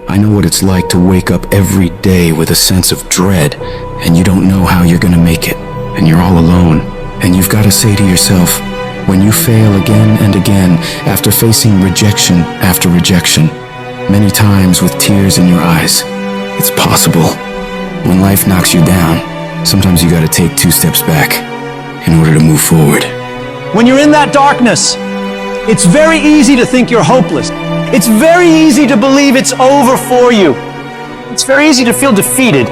I know what it's like to wake up every day with a sense of dread, and you don't know how you're gonna make it, and you're all alone, and you've got to say to yourself, when you fail again and again, after facing rejection after rejection, many times with tears in your eyes, it's possible. When life knocks you down, sometimes you gotta take 2 steps back in order to move forward. When you're in that darkness, it's very easy to think you're hopeless. It's very easy to believe it's over for you. It's very easy to feel defeated.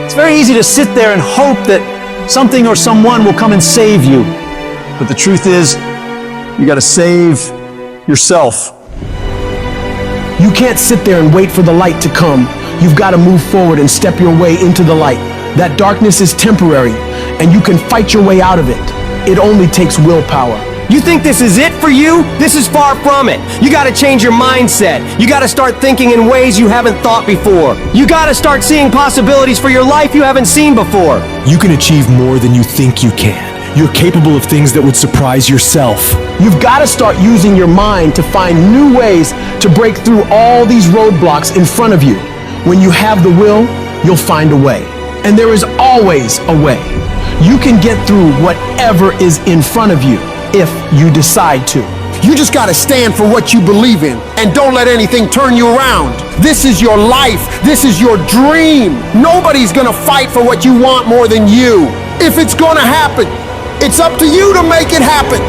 It's very easy to sit there and hope that something or someone will come and save you. But the truth is, you gotta save yourself. You can't sit there and wait for the light to come. You've got to move forward and step your way into the light. That darkness is temporary, and you can fight your way out of it. It only takes willpower. You think this is it for you? This is far from it. You gotta change your mindset. You gotta start thinking in ways you haven't thought before. You gotta start seeing possibilities for your life you haven't seen before. You can achieve more than you think you can. You're capable of things that would surprise yourself. You've got to start using your mind to find new ways to break through all these roadblocks in front of you. When you have the will, you'll find a way. And there is always a way. You can get through whatever is in front of you if you decide to. You just gotta stand for what you believe in and don't let anything turn you around. This is your life. This is your dream. Nobody's gonna fight for what you want more than you. If it's gonna happen, it's up to you to make it happen.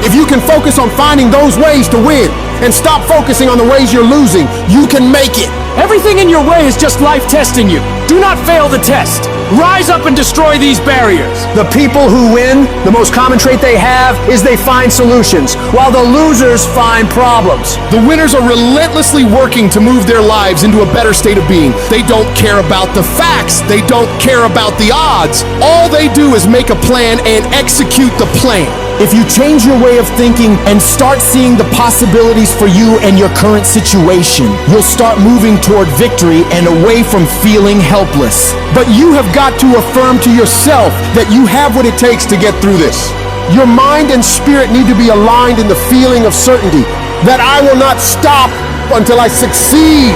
If you can focus on finding those ways to win and stop focusing on the ways you're losing, you can make it. Everything in your way is just life testing you. Do not fail the test. Rise up and destroy these barriers. The people who win, the most common trait they have is they find solutions, while the losers find problems. The winners are relentlessly working to move their lives into a better state of being. They don't care about the facts. They don't care about the odds. All they do is make a plan and execute the plan. If you change your way of thinking and start seeing the possibilities for you and your current situation, you'll start moving toward victory and away from feeling helpless. But you have got to affirm to yourself that you have what it takes to get through this. Your mind and spirit need to be aligned in the feeling of certainty that I will not stop until I succeed.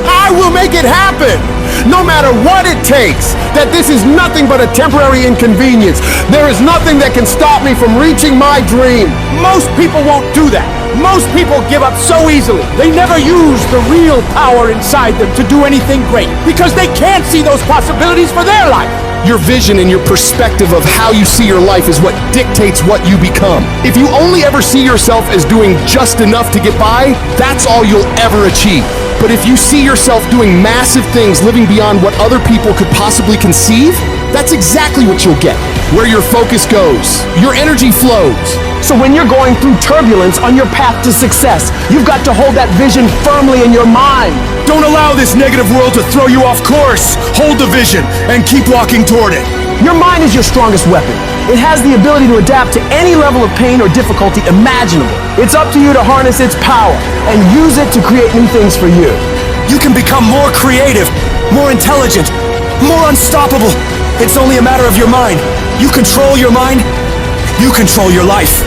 I will make it happen, no matter what it takes, that this is nothing but a temporary inconvenience. There is nothing that can stop me from reaching my dream. Most people won't do that. Most people give up so easily. They never use the real power inside them to do anything great because they can't see those possibilities for their life. Your vision and your perspective of how you see your life is what dictates what you become. If you only ever see yourself as doing just enough to get by, that's all you'll ever achieve. But if you see yourself doing massive things, living beyond what other people could possibly conceive, that's exactly what you'll get. Where your focus goes, your energy flows. So when you're going through turbulence on your path to success, you've got to hold that vision firmly in your mind. Don't allow this negative world to throw you off course. Hold the vision and keep walking toward it. Your mind is your strongest weapon. It has the ability to adapt to any level of pain or difficulty imaginable. It's up to you to harness its power and use it to create new things for you. You can become more creative, more intelligent, more unstoppable. It's only a matter of your mind. You control your mind, you control your life.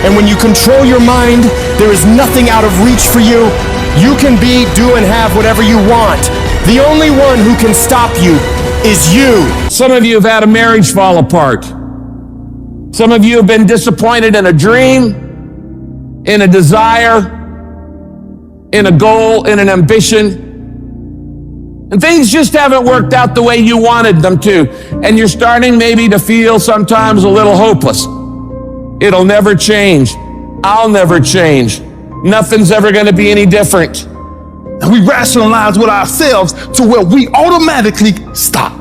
And when you control your mind, there is nothing out of reach for you. You can be, do, and have whatever you want. The only one who can stop you is you. Some of you have had a marriage fall apart. Some of you have been disappointed in a dream, in a desire, in a goal, in an ambition. And things just haven't worked out the way you wanted them to. And you're starting maybe to feel sometimes a little hopeless. It'll never change. I'll never change. Nothing's ever going to be any different. And we rationalize with ourselves to where we automatically stop.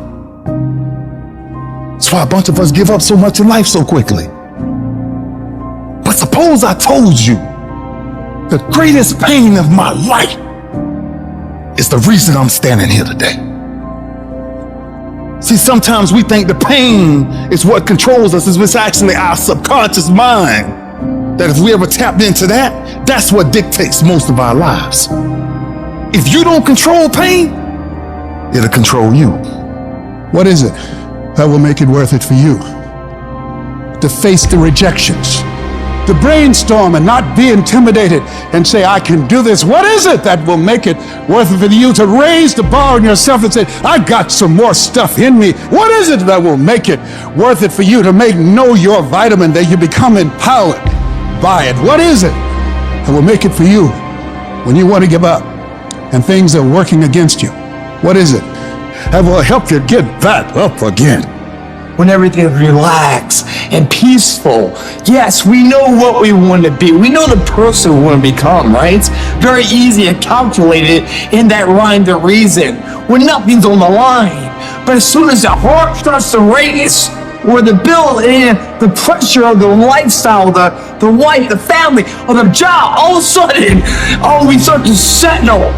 That's why a bunch of us give up so much in life so quickly. But suppose I told you the greatest pain of my life is the reason I'm standing here today. See, sometimes we think the pain is what controls us. It's actually our subconscious mind. That if we ever tapped into that, that's what dictates most of our lives. If you don't control pain, it'll control you. What is it that will make it worth it for you? To face the rejections, to brainstorm and not be intimidated and say, I can do this. What is it that will make it worth it for you to raise the bar on yourself and say, I got some more stuff in me? What is it that will make it worth it for you to know your vitamin, that you become empowered by it? What is it that will make it for you when you want to give up and things are working against you? What is it that will help you get back up again? When everything is relaxed and peaceful. Yes, we know what we want to be. We know the person we want to become, right? It's very easy to calculate it in that rhyme to reason when nothing's on the line. But as soon as the heart starts to race, or the bill and the pressure of the lifestyle, the wife, the family, or the job, all of a sudden, we start to settle.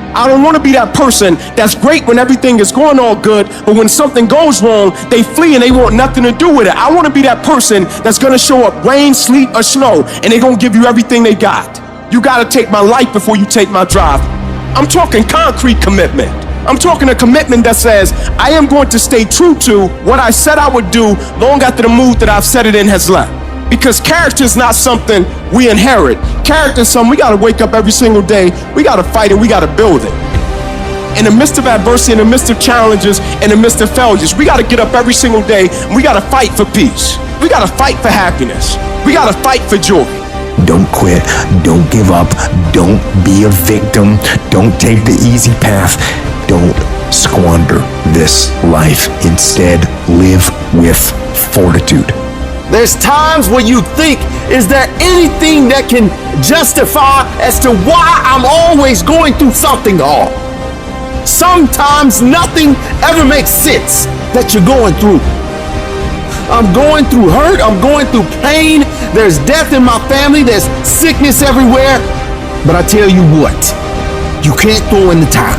I don't want to be that person that's great when everything is going all good, but when something goes wrong, they flee and they want nothing to do with it. I want to be that person that's going to show up rain, sleet, or snow, and they're going to give you everything they got. You got to take my life before you take my drive. I'm talking concrete commitment. I'm talking a commitment that says, I am going to stay true to what I said I would do long after the mood that I've set it in has left. Because character is not something we inherit. Character is something we gotta wake up every single day, we gotta fight it, we gotta build it. In the midst of adversity, in the midst of challenges, in the midst of failures, we gotta get up every single day and we gotta fight for peace. We gotta fight for happiness. We gotta fight for joy. Don't quit, don't give up, don't be a victim, don't take the easy path, don't squander this life. Instead, live with fortitude. There's times when you think, is there anything that can justify as to why I'm always going through something hard? Sometimes nothing ever makes sense that you're going through. I'm going through hurt, I'm going through pain, there's death in my family, there's sickness everywhere. But I tell you what, you can't throw in the towel.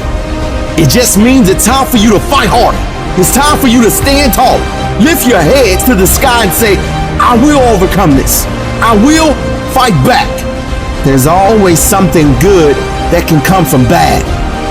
It just means it's time for you to fight harder. It's time for you to stand tall. Lift your heads to the sky and say, I will overcome this. I will fight back. There's always something good that can come from bad.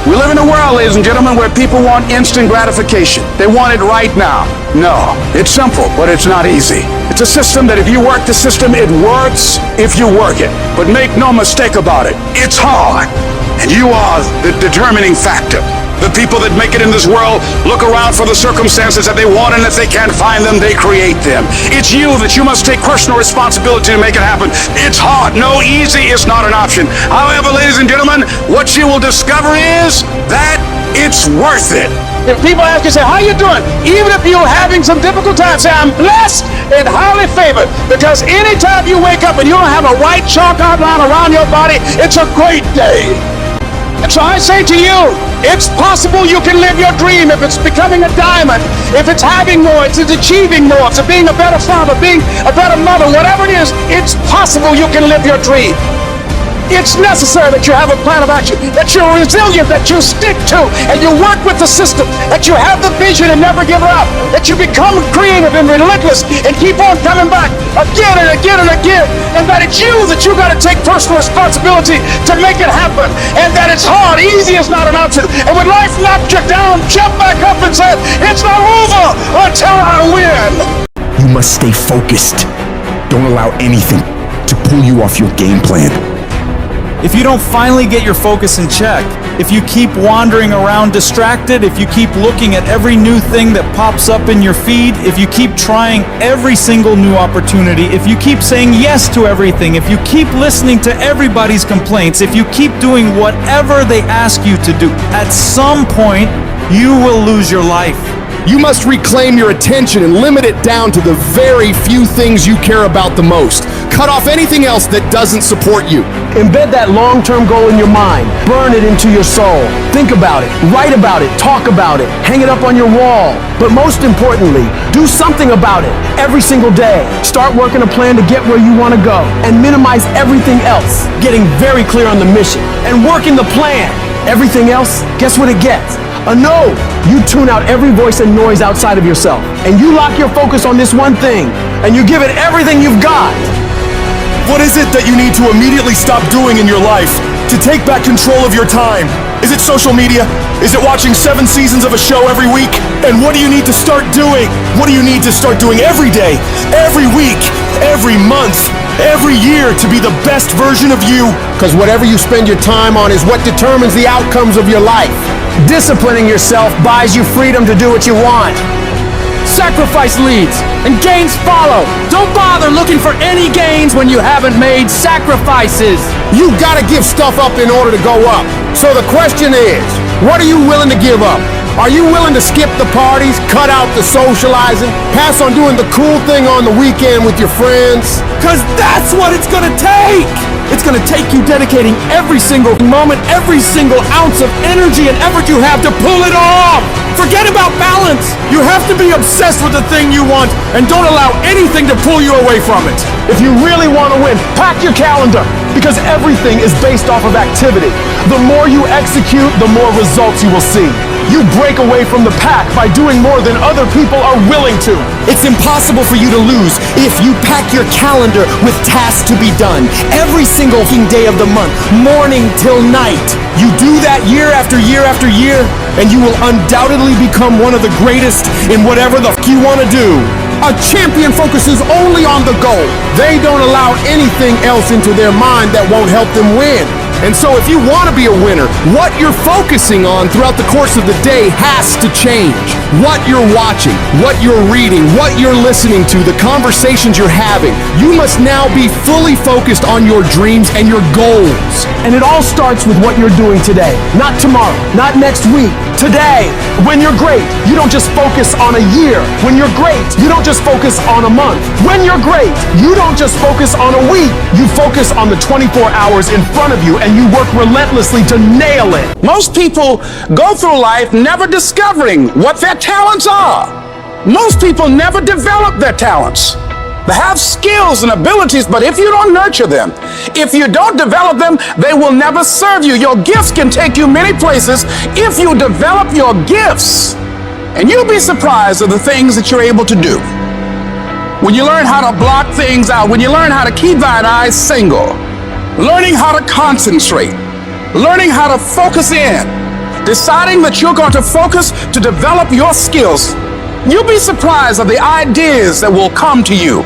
We live in a world, ladies and gentlemen, where people want instant gratification. They want it right now. No, it's simple, but it's not easy. It's a system that if you work the system, it works if you work it. But make no mistake about it, it's hard. And you are the determining factor. The people that make it in this world look around for the circumstances that they want, and if they can't find them, they create them. It's you that you must take personal responsibility to make it happen. It's hard. No, easy is not an option. However, ladies and gentlemen, what you will discover is that it's worth it. If people ask you, say, how you doing? Even if you're having some difficult times, say, I'm blessed and highly favored. Because anytime you wake up and you don't have a white chalk outline around your body, it's a great day. And so I say to you, it's possible you can live your dream. If it's becoming a diamond, if it's having more, it's achieving more, it's being a better father, being a better mother, whatever it is, it's possible you can live your dream. It's necessary that you have a plan of action, that you're resilient, that you stick to, and you work with the system, that you have the vision and never give up, that you become creative and relentless and keep on coming back again and again and again, and that it's you that you got to take personal responsibility to make it happen, and that it's hard, easy is not an option, and when life knocks you down, jump back up and say, it's not over until I win. You must stay focused. Don't allow anything to pull you off your game plan. If you don't finally get your focus in check, if you keep wandering around distracted, if you keep looking at every new thing that pops up in your feed, if you keep trying every single new opportunity, if you keep saying yes to everything, if you keep listening to everybody's complaints, if you keep doing whatever they ask you to do, at some point, you will lose your life. You must reclaim your attention and limit it down to the very few things you care about the most. Cut off anything else that doesn't support you. Embed that long-term goal in your mind. Burn it into your soul. Think about it. Write about it. Talk about it. Hang it up on your wall. But most importantly, do something about it every single day. Start working a plan to get where you want to go and minimize everything else. Getting very clear on the mission and working the plan. Everything else, guess what it gets? A no. You tune out every voice and noise outside of yourself, and you lock your focus on this one thing, and you give it everything you've got. What is it that you need to immediately stop doing in your life to take back control of your time? Is it social media? Is it watching 7 seasons of a show every week? And what do you need to start doing? What do you need to start doing every day, every week, every month? every year to be the best version of you. Because whatever you spend your time on is what determines the outcomes of your life. Disciplining yourself buys you freedom to do what you want. Sacrifice leads, and gains follow. Don't bother looking for any gains when you haven't made sacrifices. You gotta give stuff up in order to go up. So the question is, what are you willing to give up? Are you willing to skip the parties, cut out the socializing, pass on doing the cool thing on the weekend with your friends? Because that's what it's gonna take. It's gonna take you dedicating every single moment, every single ounce of energy and effort you have to pull it off. Forget about balance. You have to be obsessed with the thing you want and don't allow anything to pull you away from it. If you really want to win, pack your calendar, because everything is based off of activity. The more you execute, the more results you will see. You break away from the pack by doing more than other people are willing to. It's impossible for you to lose if you pack your calendar with tasks to be done every single day of the month, morning till night. You do that year after year after year, and you will undoubtedly become one of the greatest in whatever the you want to do. A champion focuses only on the goal. They don't allow anything else into their mind that won't help them win. And so if you want to be a winner, what you're focusing on throughout the course of the day has to change. What you're watching, what you're reading, what you're listening to, the conversations you're having. You must now be fully focused on your dreams and your goals. And it all starts with what you're doing today. Not tomorrow, not next week. Today. When you're great, you don't just focus on a year. When you're great, you don't just focus on a month. When you're great, you don't just focus on a week. You focus on the 24 hours in front of you, and you work relentlessly to nail it. Most people go through life never discovering what their talents are. Most people never develop their talents. They have skills and abilities, but if you don't nurture them, if you don't develop them, they will never serve you. Your gifts can take you many places if you develop your gifts. And you'll be surprised at the things that you're able to do. When you learn how to block things out, when you learn how to keep thine eyes single, learning how to concentrate, learning how to focus in, deciding that you're going to focus to develop your skills, you'll be surprised at the ideas that will come to you,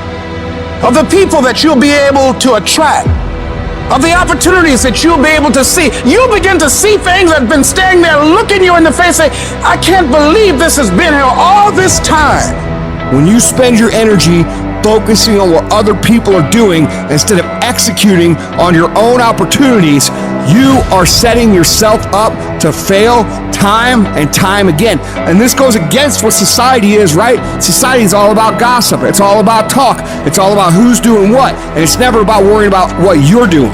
of the people that you'll be able to attract, of the opportunities that you'll be able to see. You'll begin to see things that have been standing there looking you in the face, say, I can't believe this has been here all this time. When you spend your energy focusing on what other people are doing instead of executing on your own opportunities, you are setting yourself up to fail time and time again. And this goes against what society is, right? Society is all about gossip. It's all about talk. It's all about who's doing what. And it's never about worrying about what you're doing.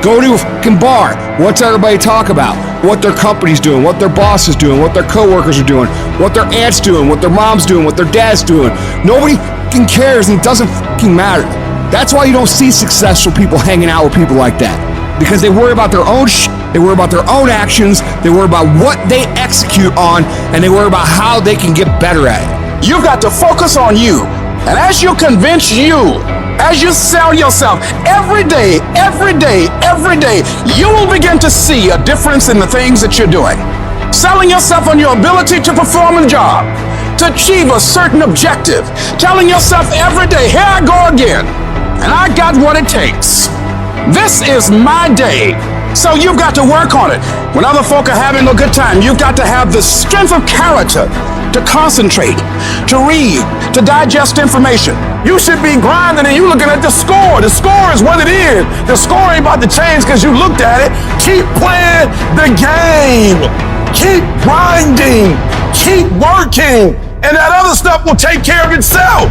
Go to a fucking bar. What's everybody talk about? What their company's doing, what their boss is doing, what their coworkers are doing, what their aunt's doing, what their mom's doing, what their dad's doing. Nobody fucking cares, and it doesn't fucking matter. That's why you don't see successful people hanging out with people like that. Because they worry about their own shit, they worry about their own actions, they worry about what they execute on, and they worry about how they can get better at it. You've got to focus on you. And as you convince you, as you sell yourself every day, you will begin to see a difference in the things that you're doing. Selling yourself on your ability to perform a job, to achieve a certain objective. Telling yourself every day, here I go again, and I got what it takes. This is my day. So you've got to work on it. When other folk are having a good time, you've got to have the strength of character to concentrate, to read, to digest information. You should be grinding and you looking at the score. The score is what it is. The score ain't about to change because you looked at it. Keep playing the game. Keep grinding. Keep working. And that other stuff will take care of itself.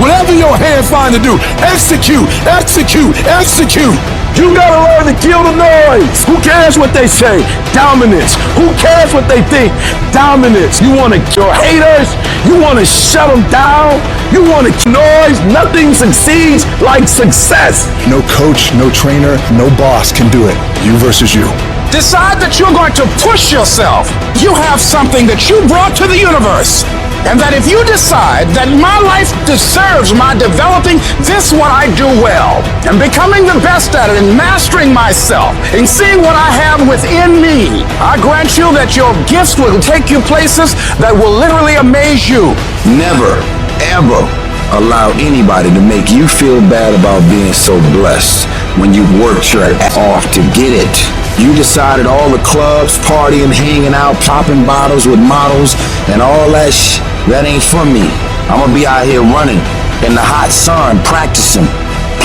Whatever your hands find to do, execute, execute, execute. You gotta learn to kill the noise. Who cares what they say? Dominance. Who cares what they think? Dominance. You wanna kill haters? You wanna shut them down? You wanna kill noise? Nothing succeeds like success. No coach, no trainer, no boss can do it. You versus you. Decide that you're going to push yourself. You have something that you brought to the universe. And that if you decide that my life deserves my developing this what I do well, and becoming the best at it, and mastering myself, and seeing what I have within me, I grant you that your gifts will take you places that will literally amaze you. Never, ever allow anybody to make you feel bad about being so blessed when you worked your ass off to get it. You decided all the clubs, partying, hanging out, popping bottles with models, and all that that ain't for me. I'm gonna be out here running in the hot sun, practicing,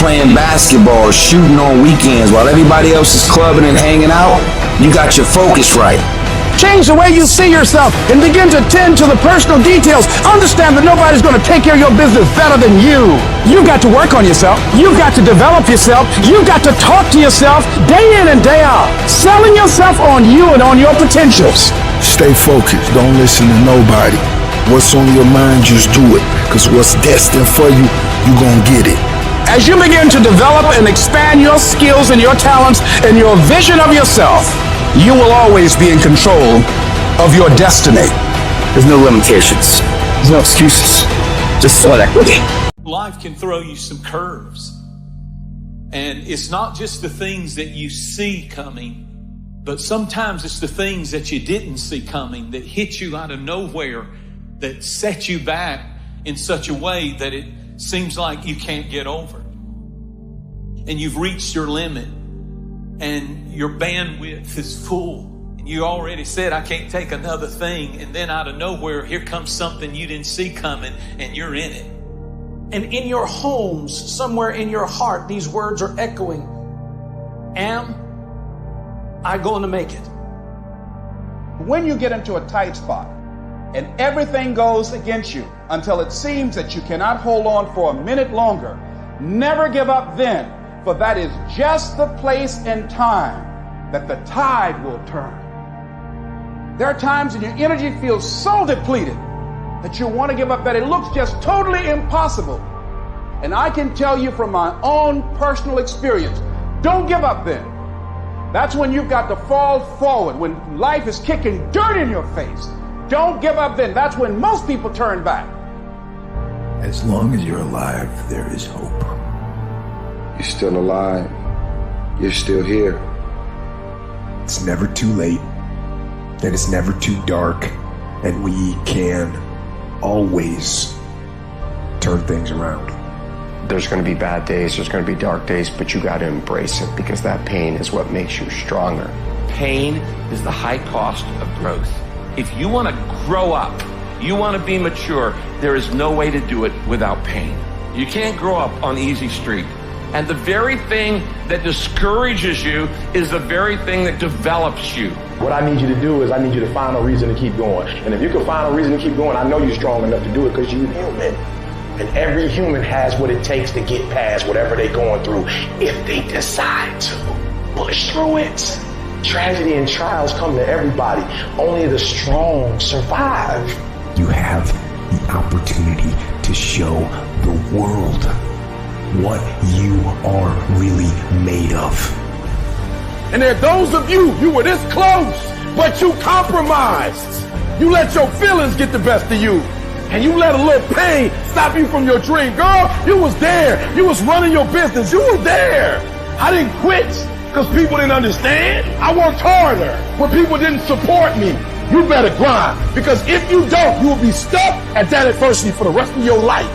playing basketball, shooting on weekends while everybody else is clubbing and hanging out. You got your focus right. Change the way you see yourself and begin to tend to the personal details. Understand that nobody's going to take care of your business better than you. You've got to work on yourself. You've got to develop yourself. You've got to talk to yourself day in and day out, selling yourself on you and on your potentials. Stay focused. Don't listen to nobody. What's on your mind, just do it. Because what's destined for you, you're going to get it. As you begin to develop and expand your skills and your talents and your vision of yourself, you will always be in control of your destiny. There's no limitations. There's no excuses. Just sweat equity. Life can throw you some curves. And it's not just the things that you see coming, but sometimes it's the things that you didn't see coming that hit you out of nowhere, that set you back in such a way that it seems like you can't get over. And you've reached your limit. And your bandwidth is full. And you already said, I can't take another thing. And then out of nowhere, here comes something you didn't see coming, and you're in it. And in your homes, somewhere in your heart, these words are echoing. Am I going to make it? When you get into a tight spot and everything goes against you until it seems that you cannot hold on for a minute longer, never give up then. For that is just the place and time that the tide will turn. There are times when your energy feels so depleted that you want to give up, that it looks just totally impossible. And I can tell you from my own personal experience, don't give up then. That's when you've got to fall forward, when life is kicking dirt in your face. Don't give up then. That's when most people turn back. As long as you're alive, there is hope. You're still alive. You're still here. It's never too late. And it's never too dark. And we can always turn things around. There's going to be bad days, there's going to be dark days, but you got to embrace it, because that pain is what makes you stronger. Pain is the high cost of growth. If you want to grow up, you want to be mature, there is no way to do it without pain. You can't grow up on easy street. And the very thing that discourages you is the very thing that develops you. What I need you to do is I need you to find a reason to keep going. And if you can find a reason to keep going, I know you're strong enough to do it because you're human. And every human has what it takes to get past whatever they're going through if they decide to push through it. Tragedy and trials come to everybody. Only the strong survive. You have the opportunity to show the world what you are really made of. And there are those of you were this close, but you compromised. You let your feelings get the best of you. And you let a little pain stop you from your dream. Girl, you was there. You was running your business. You was there. I didn't quit because people didn't understand. I worked harder when people didn't support me. You better grind, because if you don't, you will be stuck at that adversity for the rest of your life.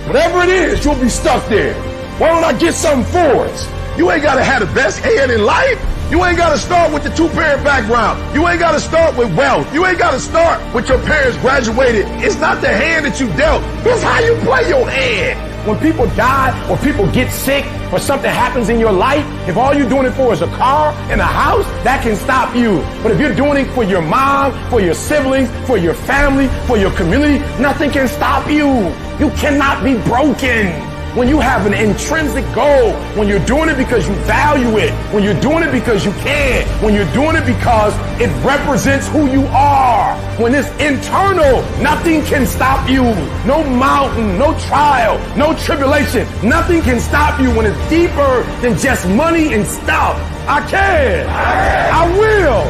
Whatever it is, you'll be stuck there. Why don't I get something for us? You ain't got to have the best head in life. You ain't got to start with the two-parent background. You ain't got to start with wealth. You ain't got to start with your parents graduated. It's not the hand that you dealt. It's how you play your hand. When people die or people get sick or something happens in your life, if all you're doing it for is a car and a house, that can stop you. But if you're doing it for your mom, for your siblings, for your family, for your community, nothing can stop you. You cannot be broken. When you have an intrinsic goal, when you're doing it because you value it, when you're doing it because you can, when you're doing it because it represents who you are, when it's internal, nothing can stop you. No mountain, no trial, no tribulation, nothing can stop you when it's deeper than just money and stuff. I can. I will.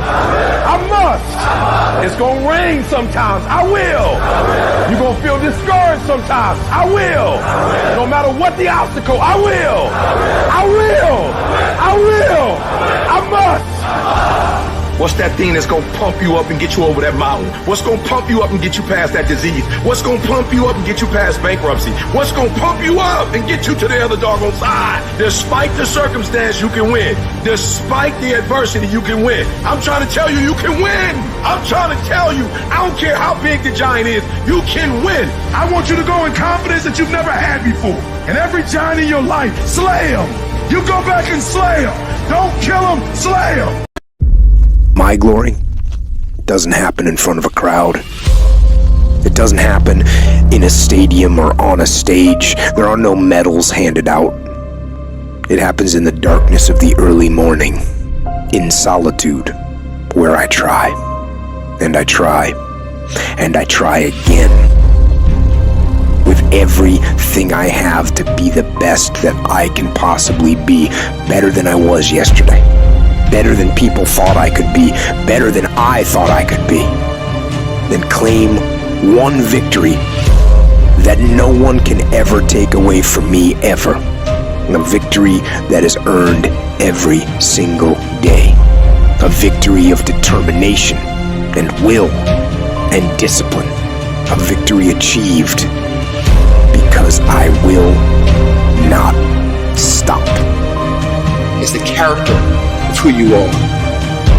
I must. It's going to rain sometimes. I will. You're going to feel discouraged sometimes. I will. No matter what the obstacle, I will. I will. I will. I must. What's that thing that's gonna pump you up and get you over that mountain? What's gonna pump you up and get you past that disease? What's gonna pump you up and get you past bankruptcy? What's gonna pump you up and get you to the other doggone side? Despite the circumstance, you can win. Despite the adversity, you can win. I'm trying to tell you, you can win. I'm trying to tell you, I don't care how big the giant is, you can win. I want you to go in confidence that you've never had before. And every giant in your life, slay him. You go back and slay him. Don't kill him, slay him. My glory doesn't happen in front of a crowd. It doesn't happen in a stadium or on a stage. There are no medals handed out. It happens in the darkness of the early morning, in solitude, where I try, and I try, and I try again. With everything I have to be the best that I can possibly be, better than I was yesterday. Better than people thought I could be, better than I thought I could be. Then claim one victory that no one can ever take away from me ever. A victory that is earned every single day. A victory of determination and will and discipline. A victory achieved because I will not stop. It's the character of who you are.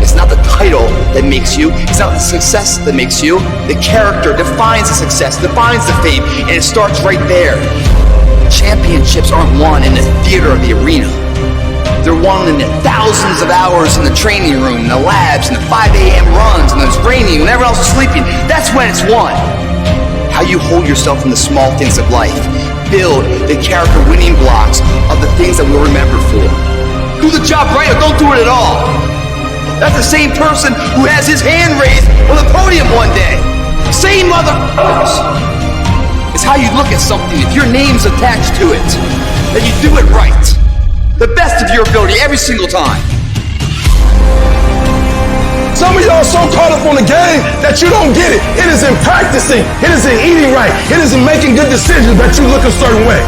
It's not the title that makes you. It's not the success that makes you. The character defines the success, defines the fame, and it starts right there. Championships aren't won in the theater or the arena. They're won in the thousands of hours in the training room, in the labs, in the 5 a.m. runs, and it's raining, when everyone else is sleeping. That's when it's won. How you hold yourself in the small things of life. Build the character winning blocks of the things that we're remembered for. Do the job right or don't do it at all. That's the same person who has his hand raised on the podium one day. Same motherfuckers. It's how you look at something. If your name's attached to it, then you do it right. The best of your ability every single time. Some of y'all so caught up on the game that you don't get it. It is in practicing. It is in eating right. It is in making good decisions that you look a certain way.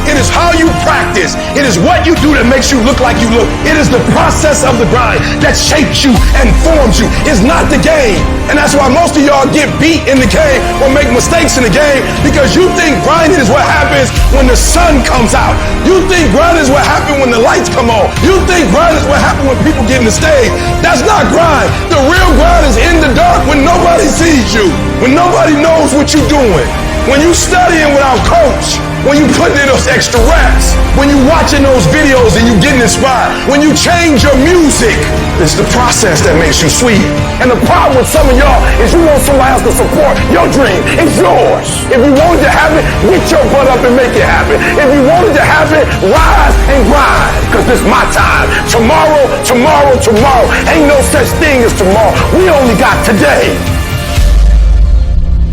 It is how you practice. It is what you do that makes you look like you look. It is the process of the grind that shapes you and forms you. It's not the game. And that's why most of y'all get beat in the game or make mistakes in the game, because you think grinding is what happens when the sun comes out. You think grinding is what happens when the lights come on. You think grinding is what happens when people get in the stage. That's not grind. The real grind is in the dark when nobody sees you, when nobody knows what you're doing. When you studying without coach, when you putting in those extra reps, when you watching those videos and you getting inspired, when you change your music, it's the process that makes you sweet. And the problem with some of y'all is you want somebody else to support your dream. It's yours. If you wanted to have it, get your butt up and make it happen. If you wanted to have it, rise and grind, because this is my time. Tomorrow, tomorrow, tomorrow. Ain't no such thing as tomorrow. We only got today.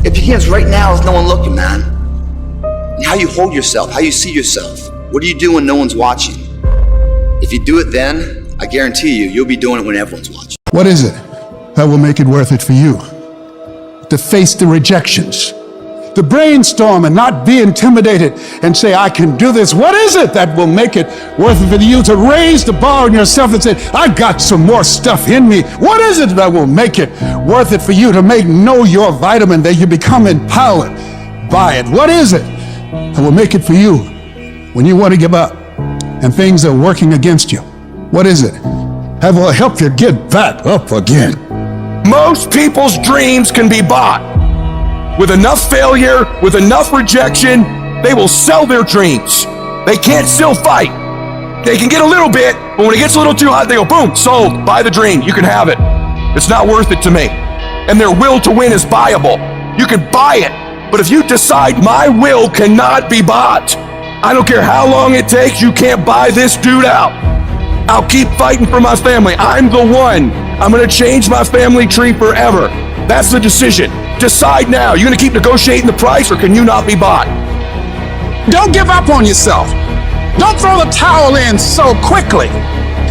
It begins right now with no one looking, man. And how you hold yourself, how you see yourself. What do you do when no one's watching? If you do it then, I guarantee you, you'll be doing it when everyone's watching. What is it that will make it worth it for you? To face the rejections, to brainstorm and not be intimidated and say, I can do this. What is it that will make it worth it for you to raise the bar on yourself and say, I got some more stuff in me? What is it that will make it worth it for you to know your vitamin, that you become empowered by it? What is it that will make it for you when you want to give up and things are working against you? What is it that will help you get back up again? Most people's dreams can be bought. With enough failure, with enough rejection, they will sell their dreams. They can't still fight. They can get a little bit, but when it gets a little too hot, they go, boom, sold, buy the dream, you can have it. It's not worth it to me. And their will to win is buyable. You can buy it, but if you decide my will cannot be bought, I don't care how long it takes, you can't buy this dude out. I'll keep fighting for my family. I'm the one. I'm gonna change my family tree forever. That's the decision. Decide now. You gonna keep negotiating the price, or can you not be bought? Don't give up on yourself. Don't throw the towel in so quickly.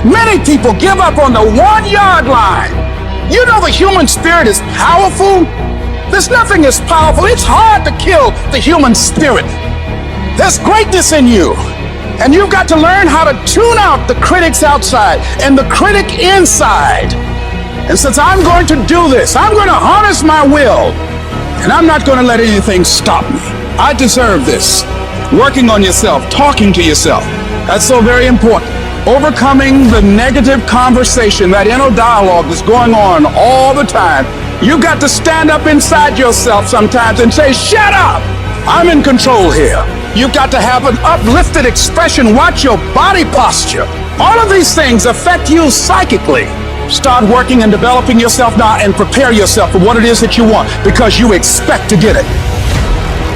Many people give up on the 1 yard line. You know the human spirit is powerful. There's nothing as powerful. It's hard to kill the human spirit. There's greatness in you. And you've got to learn how to tune out the critics outside and the critic inside. And since I'm going to do this, I'm going to harness my will. And I'm not going to let anything stop me. I deserve this. Working on yourself, talking to yourself. That's so very important. Overcoming the negative conversation, that inner dialogue that's going on all the time. You got to stand up inside yourself sometimes and say, shut up! I'm in control here. You've got to have an uplifted expression. Watch your body posture. All of these things affect you psychically. Start working and developing yourself now and prepare yourself for what it is that you want, because you expect to get it.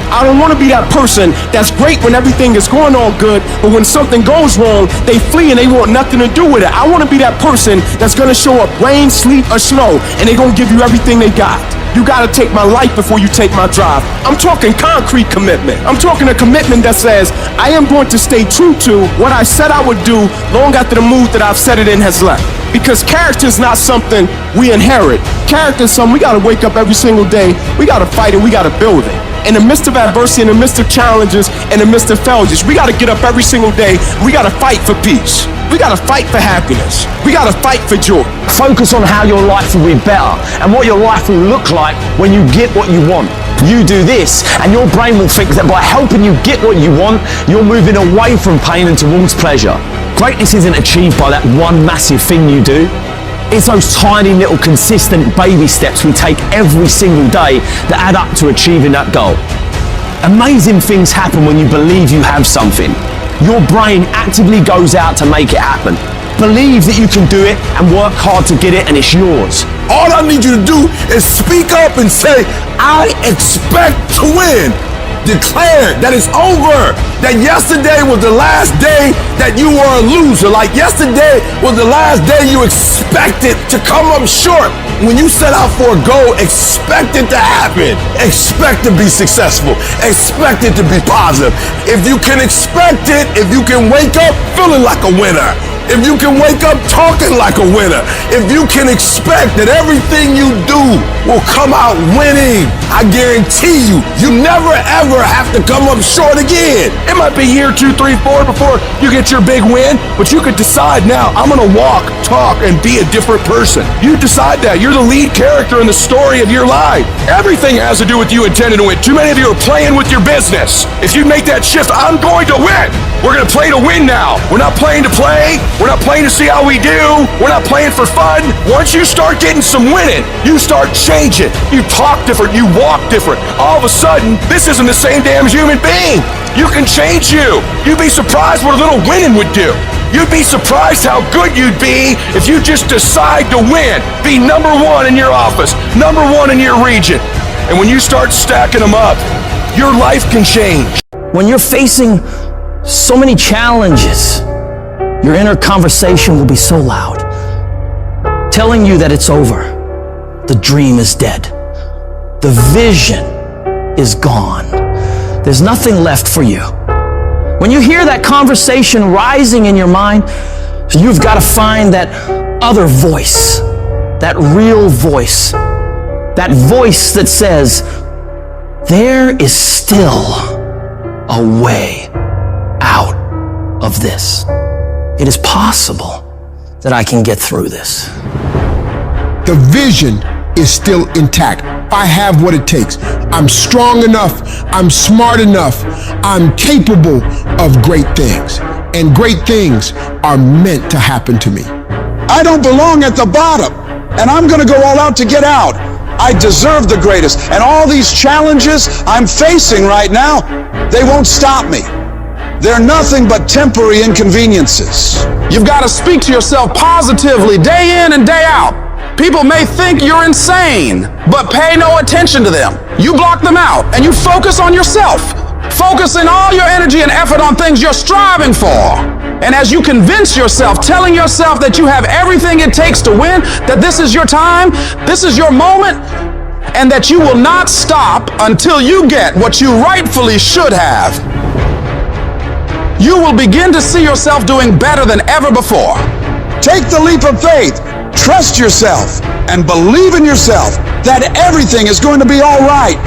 I don't want to be that person that's great when everything is going all good, but when something goes wrong, they flee and they want nothing to do with it. I want to be that person that's going to show up rain, sleet, or snow, and they're going to give you everything they got. You got to take my life before you take my drive. I'm talking concrete commitment. I'm talking a commitment that says, I am going to stay true to what I said I would do long after the mood that I've set it in has left. Because character is not something we inherit. Character is something we got to wake up every single day. We got to fight it. We got to build it. In the midst of adversity, in the midst of challenges, in the midst of failures, we got to get up every single day. We got to fight for peace. We got to fight for happiness. We got to fight for joy. Focus on how your life will be better and what your life will look like when you get what you want. You do this, and your brain will think that by helping you get what you want, you're moving away from pain and towards pleasure. Greatness isn't achieved by that one massive thing you do. It's those tiny little consistent baby steps we take every single day that add up to achieving that goal. Amazing things happen when you believe you have something. Your brain actively goes out to make it happen. Believe that you can do it and work hard to get it, and it's yours. All I need you to do is speak up and say, I expect to win. Declare that it's over. That yesterday was the last day that you were a loser. Like yesterday was the last day you expected to come up short. When you set out for a goal, expect it to happen. Expect to be successful. Expect it to be positive. If you can expect it, if you can wake up feeling like a winner, if you can wake up talking like a winner, if you can expect that everything you do will come out winning, I guarantee you, you never ever have to come up short again. It might be year 2, 3, 4 before you get your big win, but you could decide now, I'm gonna walk, talk, and be a different person. You decide that. You're the lead character in the story of your life. Everything has to do with you intending to win. Too many of you are playing with your business. If you make that shift, I'm going to win. We're gonna play to win now. We're not playing to play. We're not playing to see how we do. We're not playing for fun. Once you start getting some winning, you start changing. You talk different. You walk different. All of a sudden, this isn't the same damn human being. You can change you. You'd be surprised what a little winning would do. You'd be surprised how good you'd be if you just decide to win. Be number one in your office, number one in your region. And when you start stacking them up, your life can change. When you're facing so many challenges, your inner conversation will be so loud, telling you that it's over. The dream is dead. The vision is gone. There's nothing left for you. When you hear that conversation rising in your mind, you've got to find that other voice, that real voice, that voice that says, there is still a way out of this. It is possible that I can get through this. The vision is still intact. I have what it takes. I'm strong enough. I'm smart enough. I'm capable of great things. And great things are meant to happen to me. I don't belong at the bottom, and I'm going to go all out to get out. I deserve the greatest, and all these challenges I'm facing right now, they won't stop me. They're nothing but temporary inconveniences. You've got to speak to yourself positively day in and day out. People may think you're insane, but pay no attention to them. You block them out and you focus on yourself. Focusing all your energy and effort on things you're striving for. And as you convince yourself, telling yourself that you have everything it takes to win, that this is your time, this is your moment, and that you will not stop until you get what you rightfully should have, you will begin to see yourself doing better than ever before. Take the leap of faith. Trust yourself and believe in yourself that everything is going to be all right.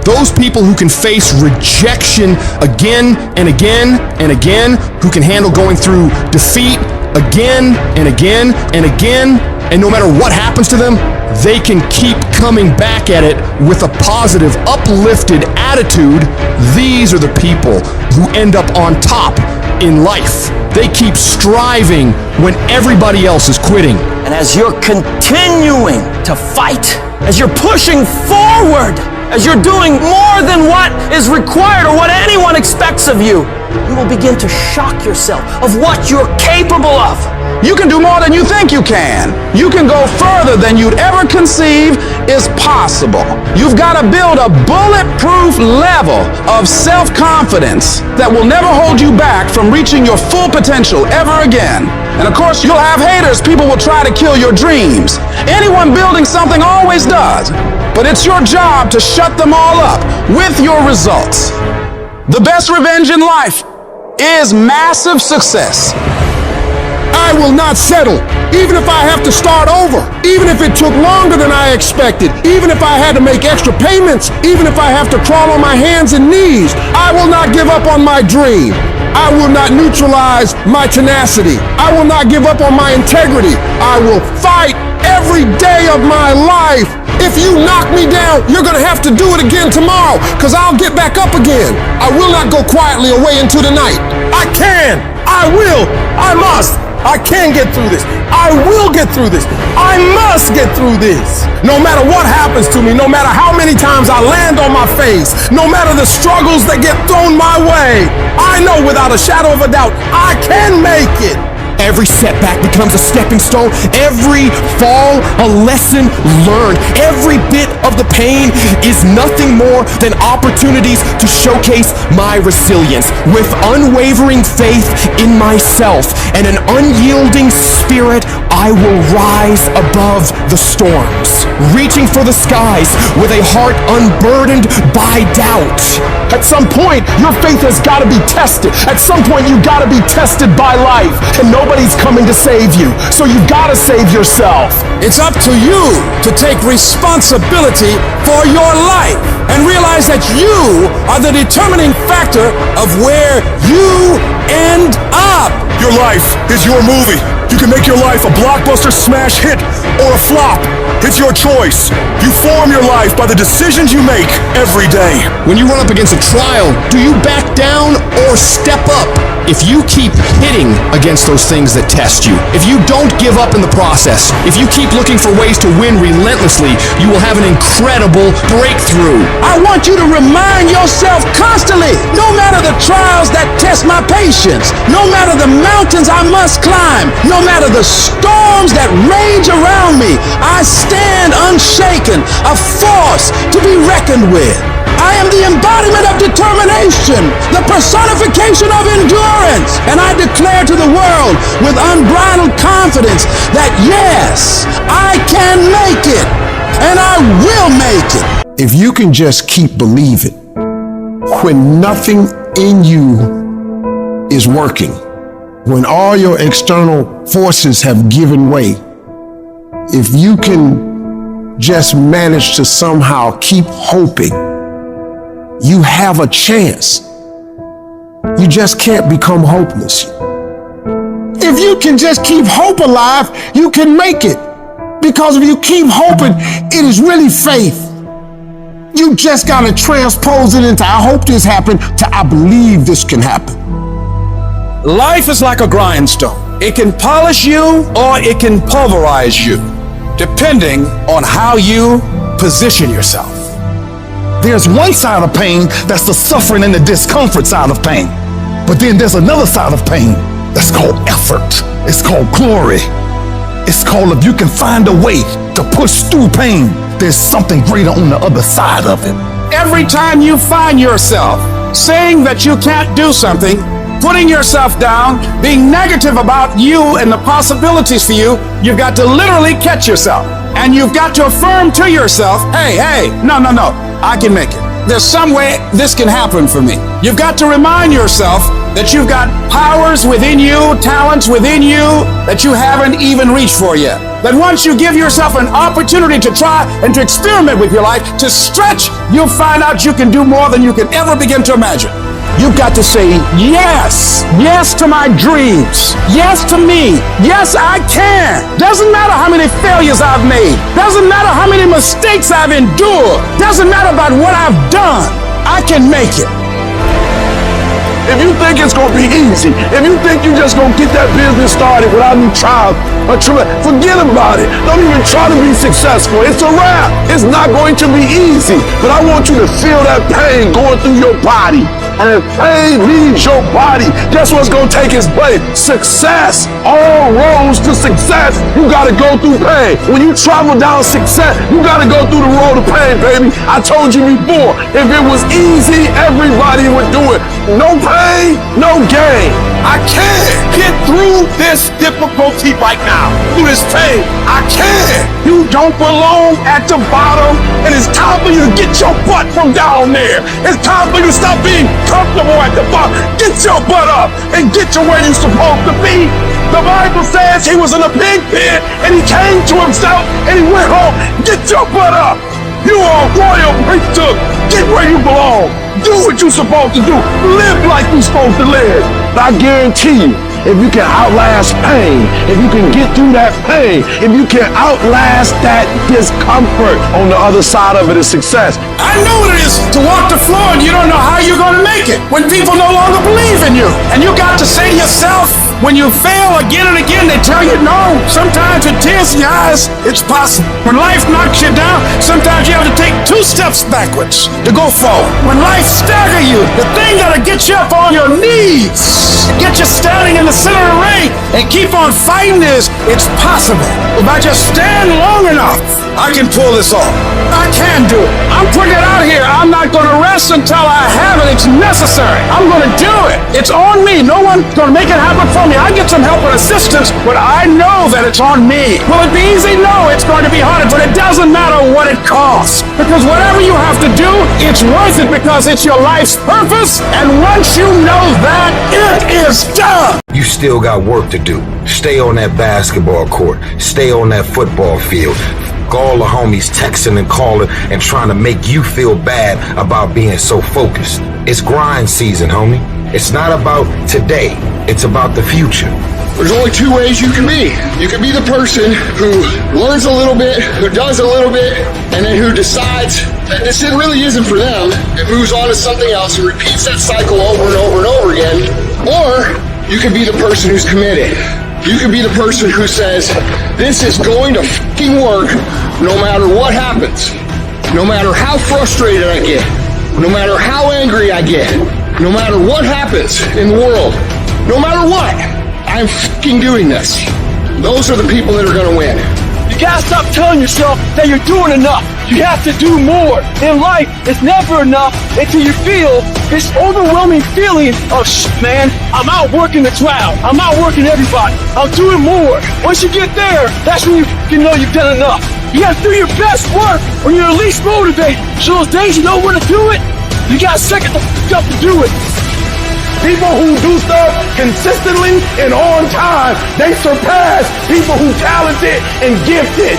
Those people who can face rejection again and again and again, who can handle going through defeat again and again and again, And no matter what happens to them, they can keep coming back at it with a positive, uplifted attitude. These are the people who end up on top in life. They keep striving when everybody else is quitting. And as you're continuing to fight, as you're pushing forward, as you're doing more than what is required or what anyone expects of you, you will begin to shock yourself of what you're capable of. You can do more than you think you can. You can go further than you'd ever conceive is possible. You've got to build a bulletproof level of self-confidence that will never hold you back from reaching your full potential ever again. And of course, you'll have haters. People will try to kill your dreams. Anyone building something always does. But it's your job to shut them all up with your results. The best revenge in life is massive success. I will not settle, even if I have to start over, even if it took longer than I expected, even if I had to make extra payments, even if I have to crawl on my hands and knees. I will not give up on my dream. I will not neutralize my tenacity. I will not give up on my integrity. I will fight every day of my life. If you knock me down, you're gonna have to do it again tomorrow, because I'll get back up again. I will not go quietly away into the night. I can, I will, I must. I can get through this. I will get through this. I must get through this. No matter what happens to me, no matter how many times I land on my face, no matter the struggles that get thrown my way, I know without a shadow of a doubt, I can make it. Every setback becomes a stepping stone. Every fall, a lesson learned. Every bit of the pain is nothing more than opportunities to showcase my resilience. With unwavering faith in myself and an unyielding spirit, I will rise above the storms, reaching for the skies with a heart unburdened by doubt. At some point, your faith has got to be tested. At some point, you got to be tested by life. And nobody's coming to save you, so you've got to save yourself. It's up to you to take responsibility for your life and realize that you are the determining factor of where you end up. Your life is your movie. You can make your life a blockbuster smash hit or a flop. It's your choice. You form your life by the decisions you make every day. When you run up against a trial, do you back down or step up? If you keep hitting against those things that test you, if you don't give up in the process, if you keep looking for ways to win relentlessly, you will have an incredible breakthrough. I want you to remind yourself constantly, no matter the trials that test my patience, no matter the mountains I must climb, no matter the storms that rage around me, I stand unshaken, a force to be reckoned with. I am the embodiment of determination, the personification of endurance, and I declare to the world with unbridled confidence that yes, I can make it, and I will make it. If you can just keep believing when nothing in you is working, when all your external forces have given way, if you can just manage to somehow keep hoping, you have a chance. You just can't become hopeless. If you can just keep hope alive, you can make it. Because if you keep hoping, it is really faith. You just gotta transpose it into I hope this happened to I believe this can happen. Life is like a grindstone. It can polish you or it can pulverize you, depending on how you position yourself. There's one side of pain that's the suffering and the discomfort side of pain. But then there's another side of pain that's called effort. It's called glory. It's called if you can find a way to push through pain, there's something greater on the other side of it. Every time you find yourself saying that you can't do something, putting yourself down, being negative about you and the possibilities for you, you've got to literally catch yourself. And you've got to affirm to yourself, hey, no, I can make it. There's some way this can happen for me. You've got to remind yourself that you've got powers within you, talents within you that you haven't even reached for yet. That once you give yourself an opportunity to try and to experiment with your life, to stretch, you'll find out you can do more than you can ever begin to imagine. You've got to say yes. Yes to my dreams. Yes to me. Yes, I can. Doesn't matter how many failures I've made. Doesn't matter how many mistakes I've endured. Doesn't matter about what I've done. I can make it. If you think it's gonna be easy, if you think you're just gonna get that business started without any trial or forget about it. Don't even try to be successful. It's a wrap. It's not going to be easy. But I want you to feel that pain going through your body. And if pain leaves your body, guess what's gonna take its place? Success. All roads to success, you gotta go through pain. When you travel down success, you gotta go through the road of pain, baby. I told you before, if it was easy, everybody would do it. No pain, no gain. I can't get through this difficulty right now, through this pain. I can't. You don't belong at the bottom, and it's time for you to get your butt from down there. It's time for you to stop being comfortable at the bottom. Get your butt up and get to where you're supposed to be. The Bible says he was in a pig pen, and he came to himself, and he went home. Get your butt up. You are a royal priesthood. Get where you belong. Do what you're supposed to do. Live like you're supposed to live. I guarantee you, if you can outlast pain, if you can get through that pain, if you can outlast that discomfort, on the other side of it is success. I know what it is to walk the floor and you don't know how you're going to make it when people no longer believe in you. And you got to say to yourself, when you fail again and again, they tell you no. Sometimes with tears in your eyes, it's possible. When life knocks you down, sometimes you have to take 2 steps backwards to go forward. When life staggers you, the thing that'll get you up on your knees, get you standing in the center of the ring and keep on fighting is, it's possible. If I just stand long enough, I can pull this off. I can do it. I'm putting it out here. I'm not going to rest until I have it. It's necessary. I'm going to do it. It's on me. No one's going to make it happen for me. I get some help and assistance, but I know that it's on me. Will it be easy? No, it's going to be harder, but it doesn't matter what it costs. Because whatever you have to do, it's worth it because it's your life's purpose. And once you know that, it is done. You still got work to do. Stay on that basketball court. Stay on that football field. All the homies texting and calling and trying to make you feel bad about being so focused. It's grind season, homie. It's not about today. It's about the future. There's only 2 ways you can be. You can be the person who learns a little bit, who does a little bit, and then who decides that this really isn't for them and moves on to something else and repeats that cycle over and over and over again. Or you can be the person who's committed. You can be the person who says, this is going to fucking work no matter what happens. No matter how frustrated I get. No matter how angry I get. No matter what happens in the world. No matter what. I'm fucking doing this. Those are the people that are going to win. You gotta stop telling yourself that you're doing enough. You have to do more. In life, it's never enough until you feel this overwhelming feeling of, man, I'm outworking the crowd. I'm outworking everybody. I'm doing more. Once you get there, that's when you know you've done enough. You gotta do your best work when you're least motivated. So those days you know when to do it, you gotta second the up to do it. People who do stuff consistently and on time, they surpass people who talented and gifted.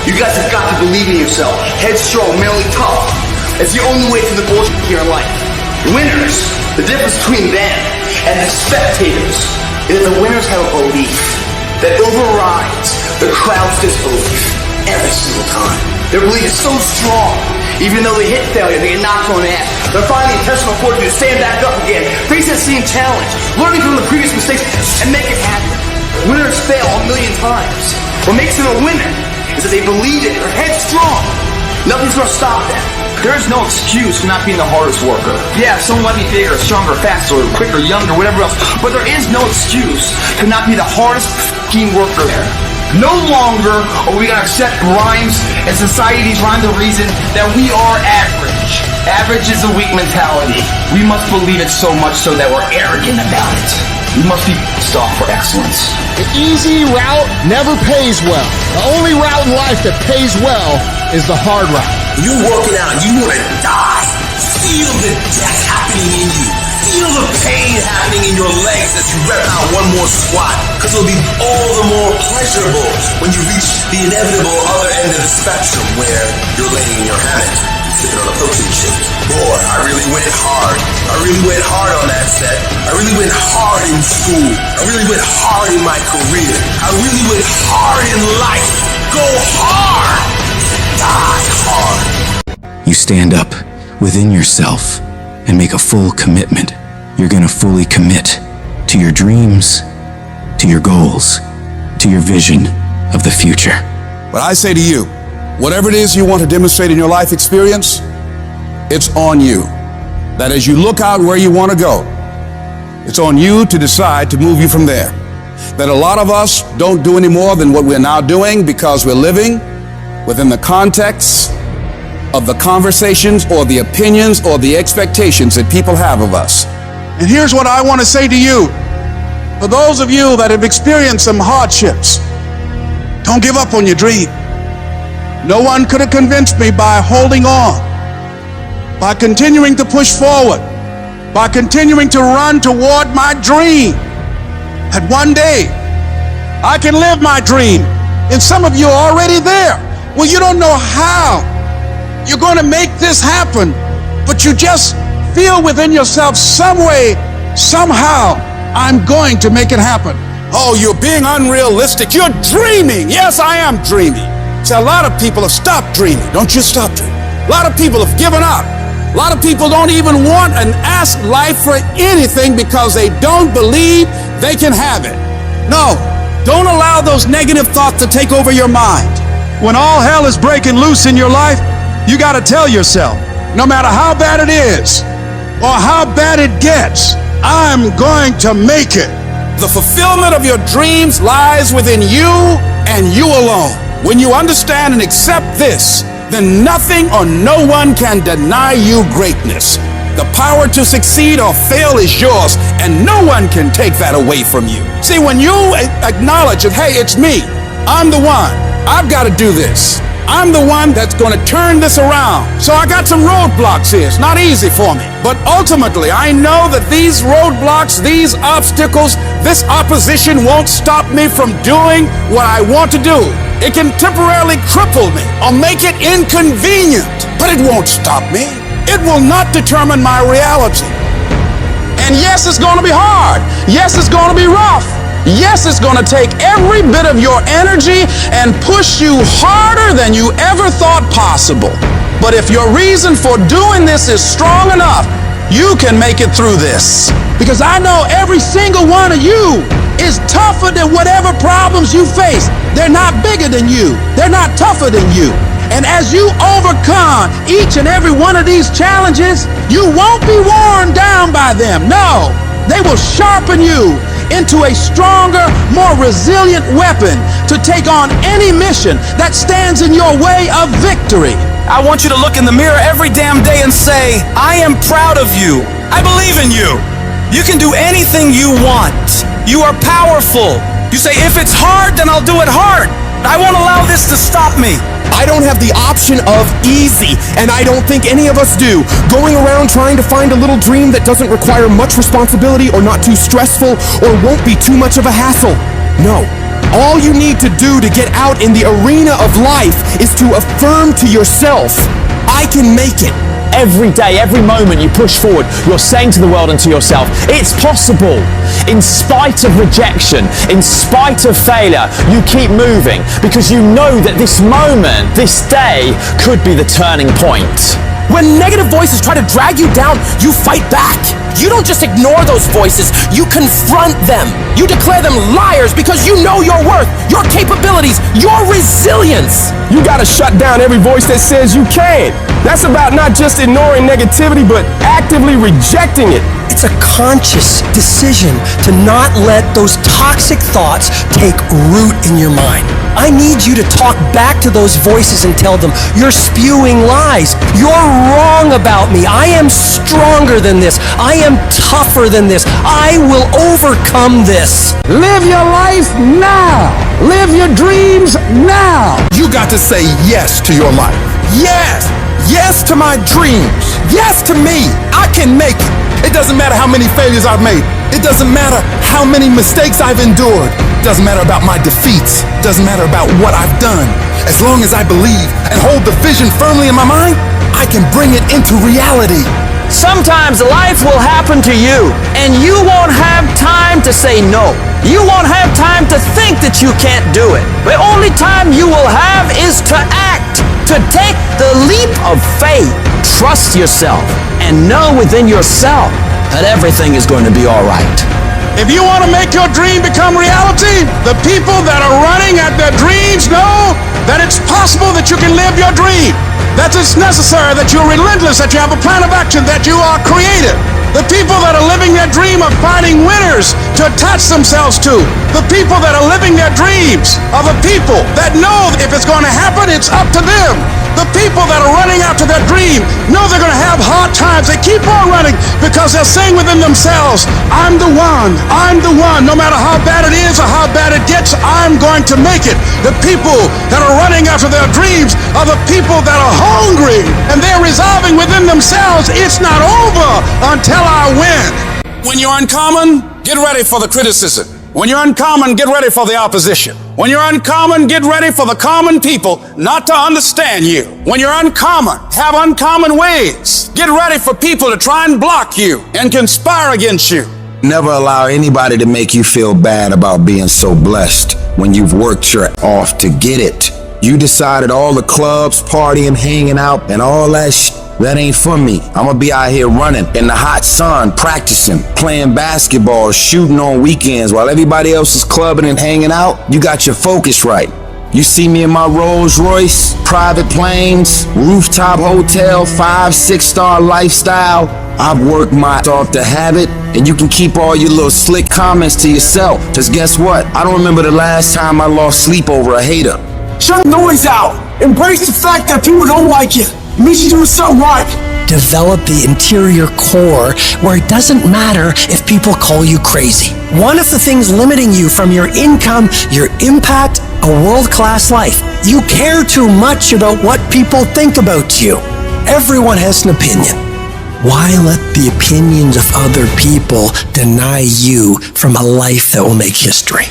You guys have got to believe in yourself. Headstrong, mentally tough. It's the only way through the bullshit here in life. Winners, the difference between them and the spectators is that the winners have a belief that overrides the crowd's disbelief every single time. Their belief is so strong, even though they hit failure, they get knocked on the ass. They're finding the intentional fortitude to stand back up again, face that same challenge, learning from the previous mistakes, and make it happen. Winners fail a million times. What makes them a winner is that they believe it, they're headstrong. Nothing's gonna stop them. There is no excuse for not being the hardest worker. Yeah, someone might be bigger, stronger, faster, quicker, younger, whatever else, but there is no excuse to not be the hardest f***ing worker there. No longer are we gonna accept rhymes and society's rhyme the reason that we are average. Average is a weak mentality. We must believe it so much so that we're arrogant about it. We must be pissed off for excellence. The easy route never pays well. The only route in life that pays well is the hard route. You're working out, you want to die. Feel the death happening in you. Feel the pain happening in your legs as you rep out one more squat. Because it'll be all the more pleasurable when you reach the inevitable other end of the spectrum where you're laying in your hammock, sipping on a protein shake. Boy, I really went hard. I really went hard on that set. I really went hard in school. I really went hard in my career. I really went hard in life. Go hard. Die hard. You stand up within yourself and make a full commitment. You're gonna fully commit to your dreams, to your goals, to your vision of the future. But I say to you, whatever it is you want to demonstrate in your life experience, it's on you. That as you look out where you want to go, it's on you to decide to move you from there. That a lot of us don't do any more than what we're now doing because we're living within the context of the conversations or the opinions or the expectations that people have of us. And here's what I want to say to you. For those of you that have experienced some hardships, don't give up on your dream. No one could have convinced me by holding on, by continuing to push forward, by continuing to run toward my dream, that one day I can live my dream. And some of you are already there. Well, you don't know how you're going to make this happen, but you just feel within yourself some way, somehow, I'm going to make it happen. Oh, you're being unrealistic. You're dreaming. Yes, I am dreaming. See, a lot of people have stopped dreaming. Don't you stop dreaming. A lot of people have given up. A lot of people don't even want and ask life for anything because they don't believe they can have it. No, don't allow those negative thoughts to take over your mind. When all hell is breaking loose in your life, you got to tell yourself, no matter how bad it is or how bad it gets, I'm going to make it. The fulfillment of your dreams lies within you and you alone. When you understand and accept this, then nothing or no one can deny you greatness. The power to succeed or fail is yours, and no one can take that away from you. See, when you acknowledge that, hey, it's me, I'm the one, I've got to do this. I'm the one that's going to turn this around. So I got some roadblocks here. It's not easy for me. But ultimately, I know that these roadblocks, these obstacles, this opposition won't stop me from doing what I want to do. It can temporarily cripple me or make it inconvenient, but it won't stop me. It will not determine my reality. And yes, it's going to be hard. Yes, it's going to be rough. Yes, it's going to take every bit of your energy and push you harder than you ever thought possible. But if your reason for doing this is strong enough, you can make it through this. Because I know every single one of you is tougher than whatever problems you face. They're not bigger than you. They're not tougher than you. And as you overcome each and every one of these challenges, you won't be worn down by them. No, they will sharpen you into a stronger, more resilient weapon to take on any mission that stands in your way of victory. I want you to look in the mirror every damn day and say, I am proud of you. I believe in you. You can do anything you want. You are powerful. You say, if it's hard, then I'll do it hard. I won't allow this to stop me. I don't have the option of easy, and I don't think any of us do. Going around trying to find a little dream that doesn't require much responsibility or not too stressful or won't be too much of a hassle. No. All you need to do to get out in the arena of life is to affirm to yourself, I can make it. Every day, every moment you push forward, you're saying to the world and to yourself, it's possible. In spite of rejection, in spite of failure, you keep moving because you know that this moment, this day, could be the turning point. When negative voices try to drag you down, you fight back. You don't just ignore those voices, you confront them. You declare them liars because you know your worth, your capabilities, your resilience. You gotta shut down every voice that says you can't. That's about not just ignoring negativity, but actively rejecting it. It's a conscious decision to not let those toxic thoughts take root in your mind. I need you to talk back to those voices and tell them, you're spewing lies. You're wrong about me. I am stronger than this. I am tougher than this. I will overcome this. Live your life now. Live your dreams now. You got to say yes to your life. Yes. Yes to my dreams. Yes to me. I can make it. It doesn't matter how many failures I've made. It doesn't matter how many mistakes I've endured. It doesn't matter about my defeats. It doesn't matter about what I've done. As long as I believe and hold the vision firmly in my mind, I can bring it into reality. Sometimes life will happen to you, and you won't have time to say no. You won't have time to think that you can't do it. The only time you will have is to act, to take the leap of faith. Trust yourself and know within yourself that everything is going to be all right. If you want to make your dream become reality, the people that are running at their dreams know that it's possible that you can live your dream, that it's necessary, that you're relentless, that you have a plan of action, that you are creative. The people that are living their dream are finding winners to attach themselves to. The people that are living their dreams are the people that know if it's going to happen, it's up to them. The people that are running after their dream know they're going to have hard times. They keep on running because they're saying within themselves, I'm the one, I'm the one. No matter how bad it is or how bad it gets, I'm going to make it. The people that are running after their dreams are the people that are hungry, and they're resolving within themselves, it's not over until I win. When you're uncommon, get ready for the criticism. When you're uncommon, get ready for the opposition. When you're uncommon, get ready for the common people not to understand you. When you're uncommon, have uncommon ways. Get ready for people to try and block you and conspire against you. Never allow anybody to make you feel bad about being so blessed when you've worked your off to get it. You decided all the clubs, partying, hanging out, and all that that ain't for me. I'm gonna be out here running in the hot sun, practicing, playing basketball, shooting on weekends while everybody else is clubbing and hanging out. You got your focus right. You see me in my Rolls Royce, private planes, rooftop hotel, 5-6-star lifestyle. I've worked my off to have it, and you can keep all your little slick comments to yourself. Just guess what? I don't remember the last time I lost sleep over a hater. Shut the noise out. Embrace the fact that people don't like you. It means you're doing something right. Develop the interior core where it doesn't matter if people call you crazy. One of the things limiting you from your income, your impact, a world-class life. You care too much about what people think about you. Everyone has an opinion. Why let the opinions of other people deny you from a life that will make history?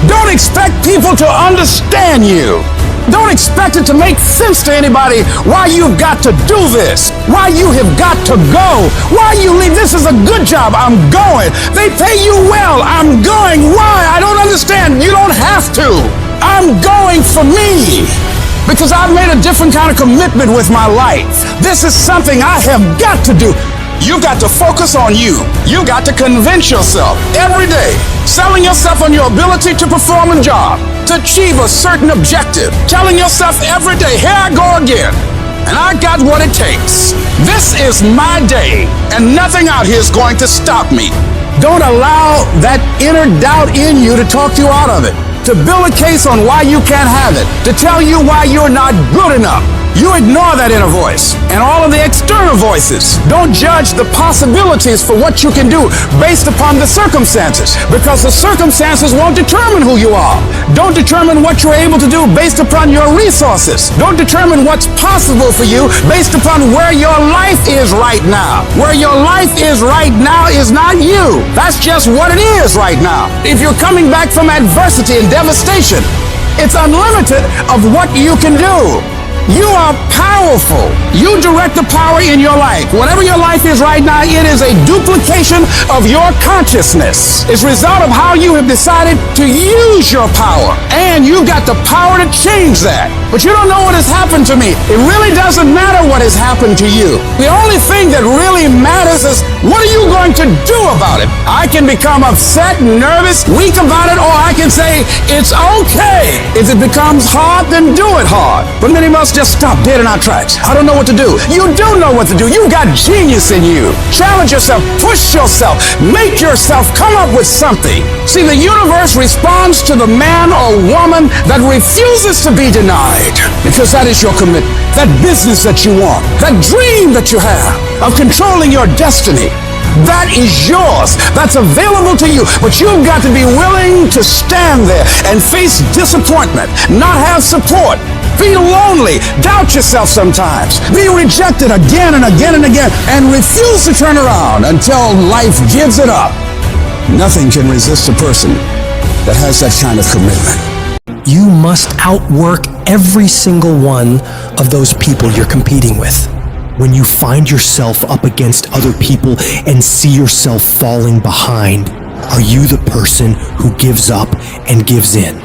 Don't expect people to understand you. Don't expect it to make sense to anybody why you've got to do this, why you have got to go, why you leave. This is a good job. I'm going. They pay you well. I'm going. Why? I don't understand. You don't have to. I'm going for me because I've made a different kind of commitment with my life. This is something I have got to do. You got to focus on you. You got to convince yourself every day, selling yourself on your ability to perform a job, to achieve a certain objective, telling yourself every day, here I go again, and I got what it takes. This is my day, and nothing out here is going to stop me. Don't allow that inner doubt in you to talk you out of it, to build a case on why you can't have it, to tell you why you're not good enough. You ignore that inner voice and all of the external voices. Don't judge the possibilities for what you can do based upon the circumstances, because the circumstances won't determine who you are. Don't determine what you're able to do based upon your resources. Don't determine what's possible for you based upon where your life is right now. Where your life is right now is not you. That's just what it is right now. If you're coming back from adversity and devastation, it's unlimited of what you can do. You are powerful. You direct the power in your life. Whatever your life is right now, it is a duplication of your consciousness. It's a result of how you have decided to use your power. And you've got the power to change that. But you don't know what has happened to me. It really doesn't matter what has happened to you. The only thing that really matters is what are you going to do about it? I can become upset, nervous, weak about it, or I can say it's okay. If it becomes hard, then do it hard. But many of us just stop dead in our tracks. I don't know what to do. You do know what to do. You've got genius in you. Challenge yourself, push yourself, make yourself come up with something. See, the universe responds to the man or woman that refuses to be denied, because that is your commitment, that business that you want, that dream that you have of controlling your destiny. That is yours. That's available to you. But you've got to be willing to stand there and face disappointment, not have support, be lonely, doubt yourself sometimes, be rejected again and again and again, and refuse to turn around until life gives it up. Nothing can resist a person that has that kind of commitment. You must outwork every single one of those people you're competing with. When you find yourself up against other people and see yourself falling behind, are you the person who gives up and gives in?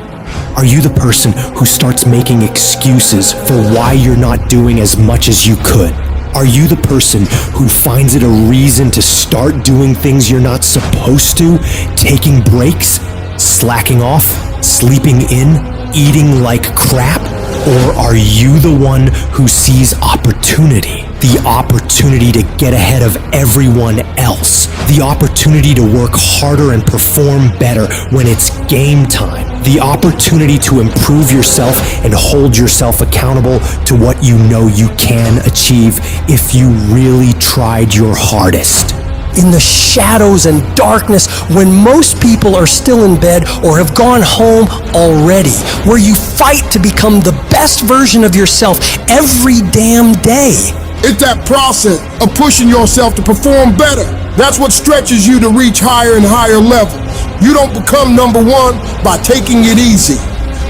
Are you the person who starts making excuses for why you're not doing as much as you could? Are you the person who finds it a reason to start doing things you're not supposed to, taking breaks, slacking off, sleeping in, eating like crap? Or are you the one who sees opportunity? The opportunity to get ahead of everyone else. The opportunity to work harder and perform better when it's game time. The opportunity to improve yourself and hold yourself accountable to what you know you can achieve if you really tried your hardest. In the shadows and darkness, when most people are still in bed or have gone home already, where you fight to become the best version of yourself every damn day. It's that process of pushing yourself to perform better. That's what stretches you to reach higher and higher levels. You don't become number one by taking it easy.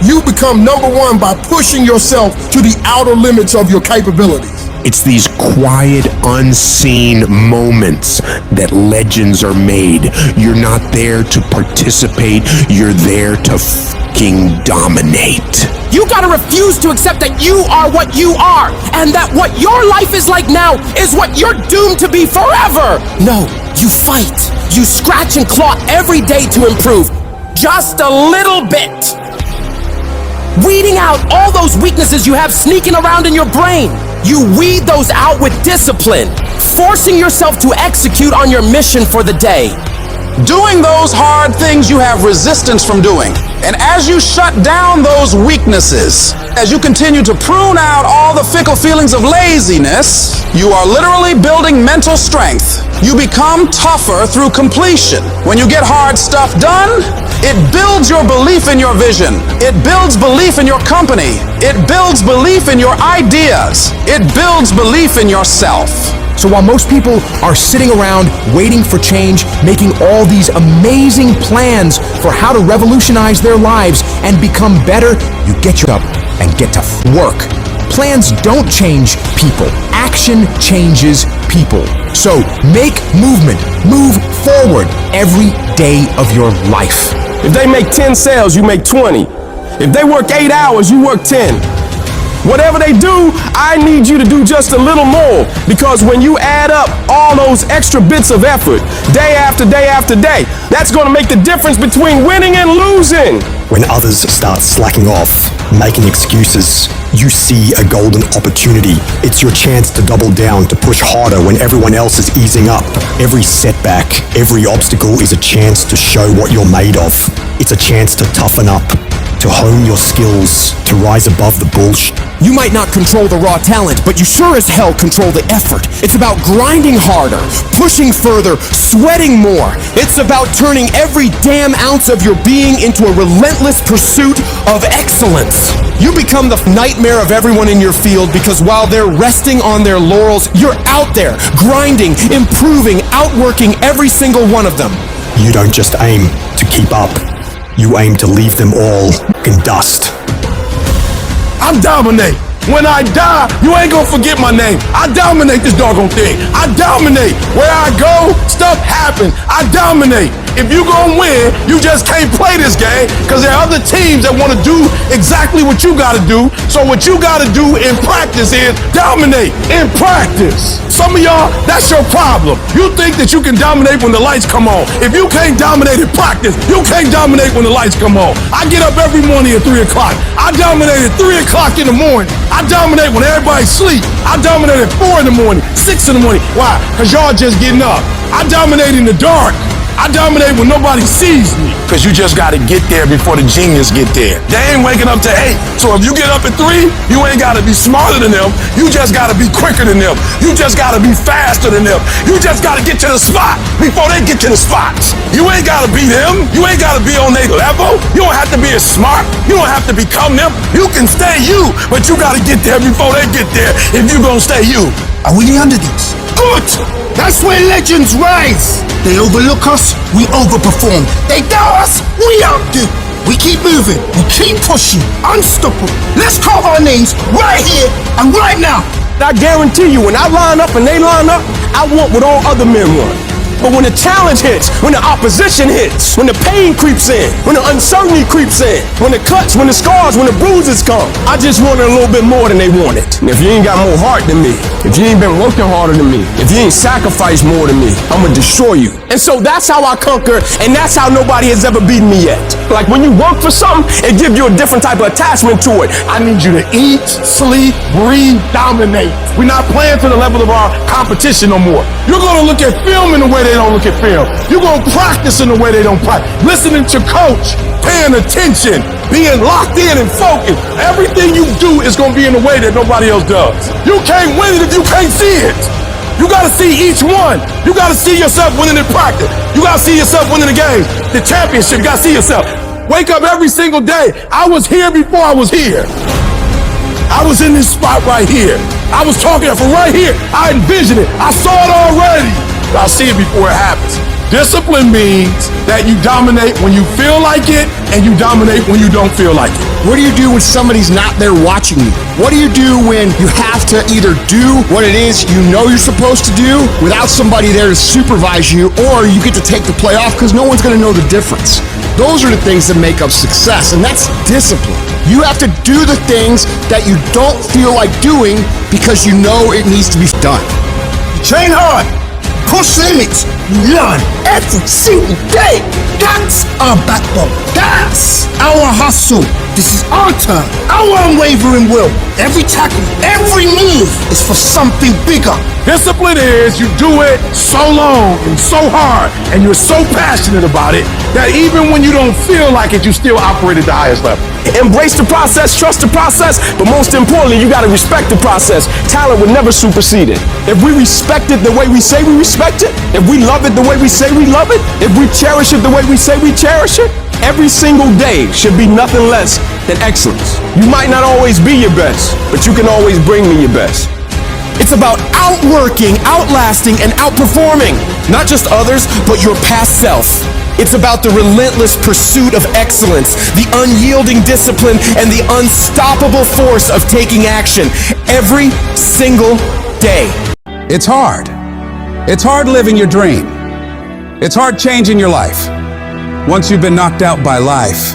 You become number one by pushing yourself to the outer limits of your capabilities. It's these quiet, unseen moments that legends are made. You're not there to participate, you're there to fucking dominate. You gotta refuse to accept that you are what you are, and that what your life is like now is what you're doomed to be forever! No, you fight. You scratch and claw every day to improve. Just a little bit. Weeding out all those weaknesses you have sneaking around in your brain. You weed those out with discipline, forcing yourself to execute on your mission for the day. Doing those hard things you have resistance from doing. And as you shut down those weaknesses, as you continue to prune out all the fickle feelings of laziness, you are literally building mental strength. You become tougher through completion. When you get hard stuff done, it builds your belief in your vision. It builds belief in your company. It builds belief in your ideas. It builds belief in yourself. So while most people are sitting around waiting for change, making all these amazing plans for how to revolutionize their lives and become better, you get up and get to work. Plans don't change people. Action changes people. So make movement. Move forward every day of your life. If they make 10 sales, you make 20. If they work 8 hours, you work 10. Whatever they do, I need you to do just a little more, because when you add up all those extra bits of effort, day after day after day, that's going to make the difference between winning and losing. When others start slacking off, making excuses, you see a golden opportunity. It's your chance to double down, to push harder when everyone else is easing up. Every setback, every obstacle is a chance to show what you're made of. It's a chance to toughen up, to hone your skills, to rise above the bullshit. You might not control the raw talent, but you sure as hell control the effort. It's about grinding harder, pushing further, sweating more. It's about turning every damn ounce of your being into a relentless pursuit of excellence. You become the nightmare of everyone in your field, because while they're resting on their laurels, you're out there, grinding, improving, outworking every single one of them. You don't just aim to keep up. You aim to leave them all in dust. I dominate. When I die, you ain't gonna forget my name. I dominate this doggone thing. I dominate. Where I go, stuff happens. I dominate. If you gonna win, you just can't play this game, because there are other teams that want to do exactly what you gotta do. So what you gotta do in practice is dominate in practice. Some of y'all, that's your problem. You think that you can dominate when the lights come on. If you can't dominate in practice, you can't dominate when the lights come on. I get up every morning at 3 o'clock. I dominate at 3 o'clock in the morning. I dominate when everybody's asleep. I dominate at 4 in the morning, 6 in the morning. Why? Because y'all just getting up. I dominate in the dark. I dominate when nobody sees me. Because you just got to get there before the genius get there. They ain't waking up to 8. So if you get up at 3, you ain't got to be smarter than them. You just got to be quicker than them. You just got to be faster than them. You just got to get to the spot before they get to the spots. You ain't got to be them. You ain't got to be on their level. You don't have to be as smart. You don't have to become them. You can stay you, but you got to get there before they get there if you going to stay you. Are we the underdogs? Good! That's where legends rise. They overlook us, we overperform. They doubt us, we outdo. We keep moving. We keep pushing. Unstoppable. Let's carve our names right here and right now. I guarantee you, when I line up and they line up, I want what all other men want. But when the challenge hits, when the opposition hits, when the pain creeps in, when the uncertainty creeps in, when the cuts, when the scars, when the bruises come, I just wanted a little bit more than they wanted. And if you ain't got more heart than me, if you ain't been working harder than me, if you ain't sacrificed more than me, I'm gonna destroy you. And so that's how I conquer, and that's how nobody has ever beaten me yet. Like when you work for something, it gives you a different type of attachment to it. I need you to eat, sleep, breathe, dominate. We're not playing to the level of our competition no more. You're gonna look at film in the way they don't look at film. You're gonna practice in the way they don't practice. Listening to coach, paying attention, being locked in and focused. Everything you do is gonna be in a way that nobody else does. You can't win it if you can't see it. You gotta see each one. You gotta see yourself winning in practice. You gotta see yourself winning the game, the championship. You gotta see yourself. Wake up every single day. I was here before I was here. I was in this spot right here. I was talking from right here. I envisioned it. I saw it already. I'll see it before it happens. Discipline means that you dominate when you feel like it and you dominate when you don't feel like it. What do you do when somebody's not there watching you? What do you do when you have to either do what it is you know you're supposed to do without somebody there to supervise you, or you get to take the play off because no one's going to know the difference? Those are the things that make up success, and that's discipline. You have to do the things that you don't feel like doing because you know it needs to be done. Train hard. Push limits. You learn every single day. That's our backbone. That's our hustle. This is our turn. Our unwavering will. Every tackle, every move is for something bigger. Discipline is you do it so long and so hard and you're so passionate about it that even when you don't feel like it, you still operate at the highest level. Embrace the process, trust the process, but most importantly, you gotta respect the process. Talent would never supersede it. If we respect it the way we say we respect it, if we love it the way we say we love it, if we cherish it the way we say we cherish it, every single day should be nothing less than excellence. You might not always be your best, but you can always bring me your best. It's about outworking, outlasting, and outperforming. Not just others, but your past self. It's about the relentless pursuit of excellence, the unyielding discipline, and the unstoppable force of taking action every single day. It's hard. It's hard living your dream. It's hard changing your life. Once you've been knocked out by life,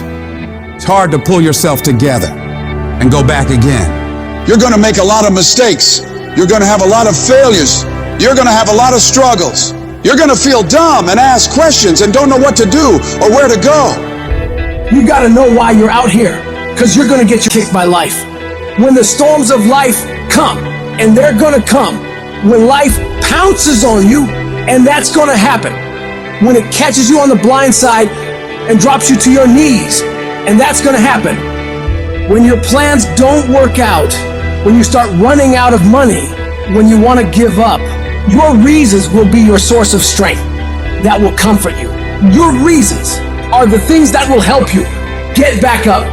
it's hard to pull yourself together and go back again. You're going to make a lot of mistakes. You're going to have a lot of failures. You're going to have a lot of struggles. You're going to feel dumb and ask questions and don't know what to do or where to go. You got to know why you're out here, because you're going to get kicked by life. When the storms of life come, and they're going to come, when life pounces on you, and that's going to happen. When it catches you on the blind side and drops you to your knees, and that's going to happen. When your plans don't work out, when you start running out of money, when you want to give up, your reasons will be your source of strength that will comfort you. Your reasons are the things that will help you get back up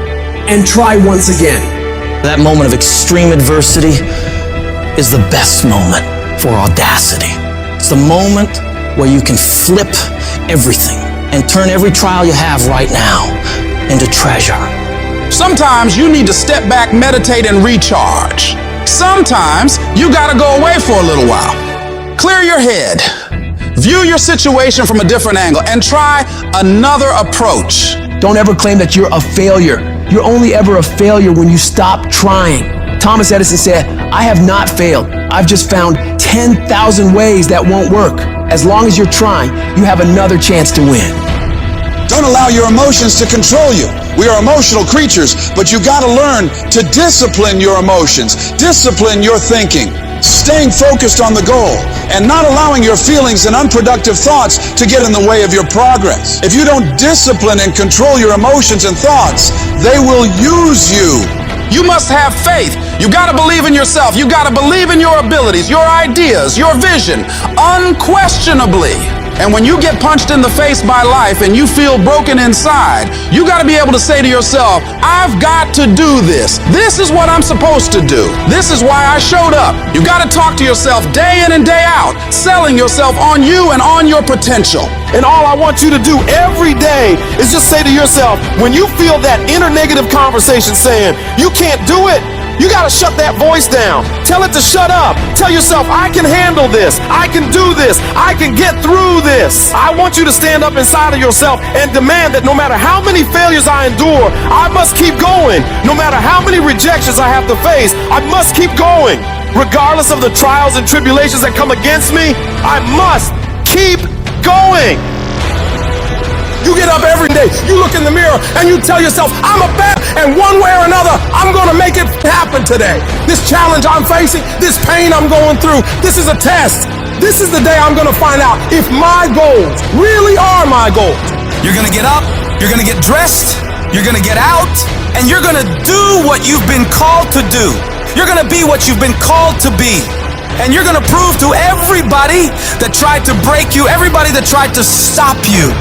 and try once again. That moment of extreme adversity is the best moment for audacity. It's the moment where you can flip everything and turn every trial you have right now into treasure. Sometimes you need to step back, meditate, and recharge. Sometimes you gotta go away for a little while. Clear your head. View your situation from a different angle and try another approach. Don't ever claim that you're a failure. You're only ever a failure when you stop trying. Thomas Edison said, I have not failed. I've just found 10,000 ways that won't work. As long as you're trying, you have another chance to win. Don't allow your emotions to control you. We are emotional creatures, but you gotta learn to discipline your emotions, discipline your thinking, staying focused on the goal, and not allowing your feelings and unproductive thoughts to get in the way of your progress. If you don't discipline and control your emotions and thoughts, they will use you. You must have faith. You gotta believe in yourself. You gotta believe in your abilities, your ideas, your vision, unquestionably. And when you get punched in the face by life and you feel broken inside, you got to be able to say to yourself, I've got to do this. This is what I'm supposed to do. This is why I showed up. You got to talk to yourself day in and day out, selling yourself on you and on your potential. And all I want you to do every day is just say to yourself, when you feel that inner negative conversation saying, you can't do it, you gotta shut that voice down. Tell it to shut up. Tell yourself, I can handle this. I can do this. I can get through this. I want you to stand up inside of yourself and demand that no matter how many failures I endure, I must keep going. No matter how many rejections I have to face, I must keep going. Regardless of the trials and tribulations that come against me, I must keep going. You get up every day, you look in the mirror, and you tell yourself, I'm a bad, and one way or another, I'm gonna make it happen today. This challenge I'm facing, this pain I'm going through, this is a test. This is the day I'm gonna find out if my goals really are my goals. You're gonna get up, you're gonna get dressed, you're gonna get out, and you're gonna do what you've been called to do. You're gonna be what you've been called to be. And you're gonna prove to everybody that tried to break you, everybody that tried to stop you,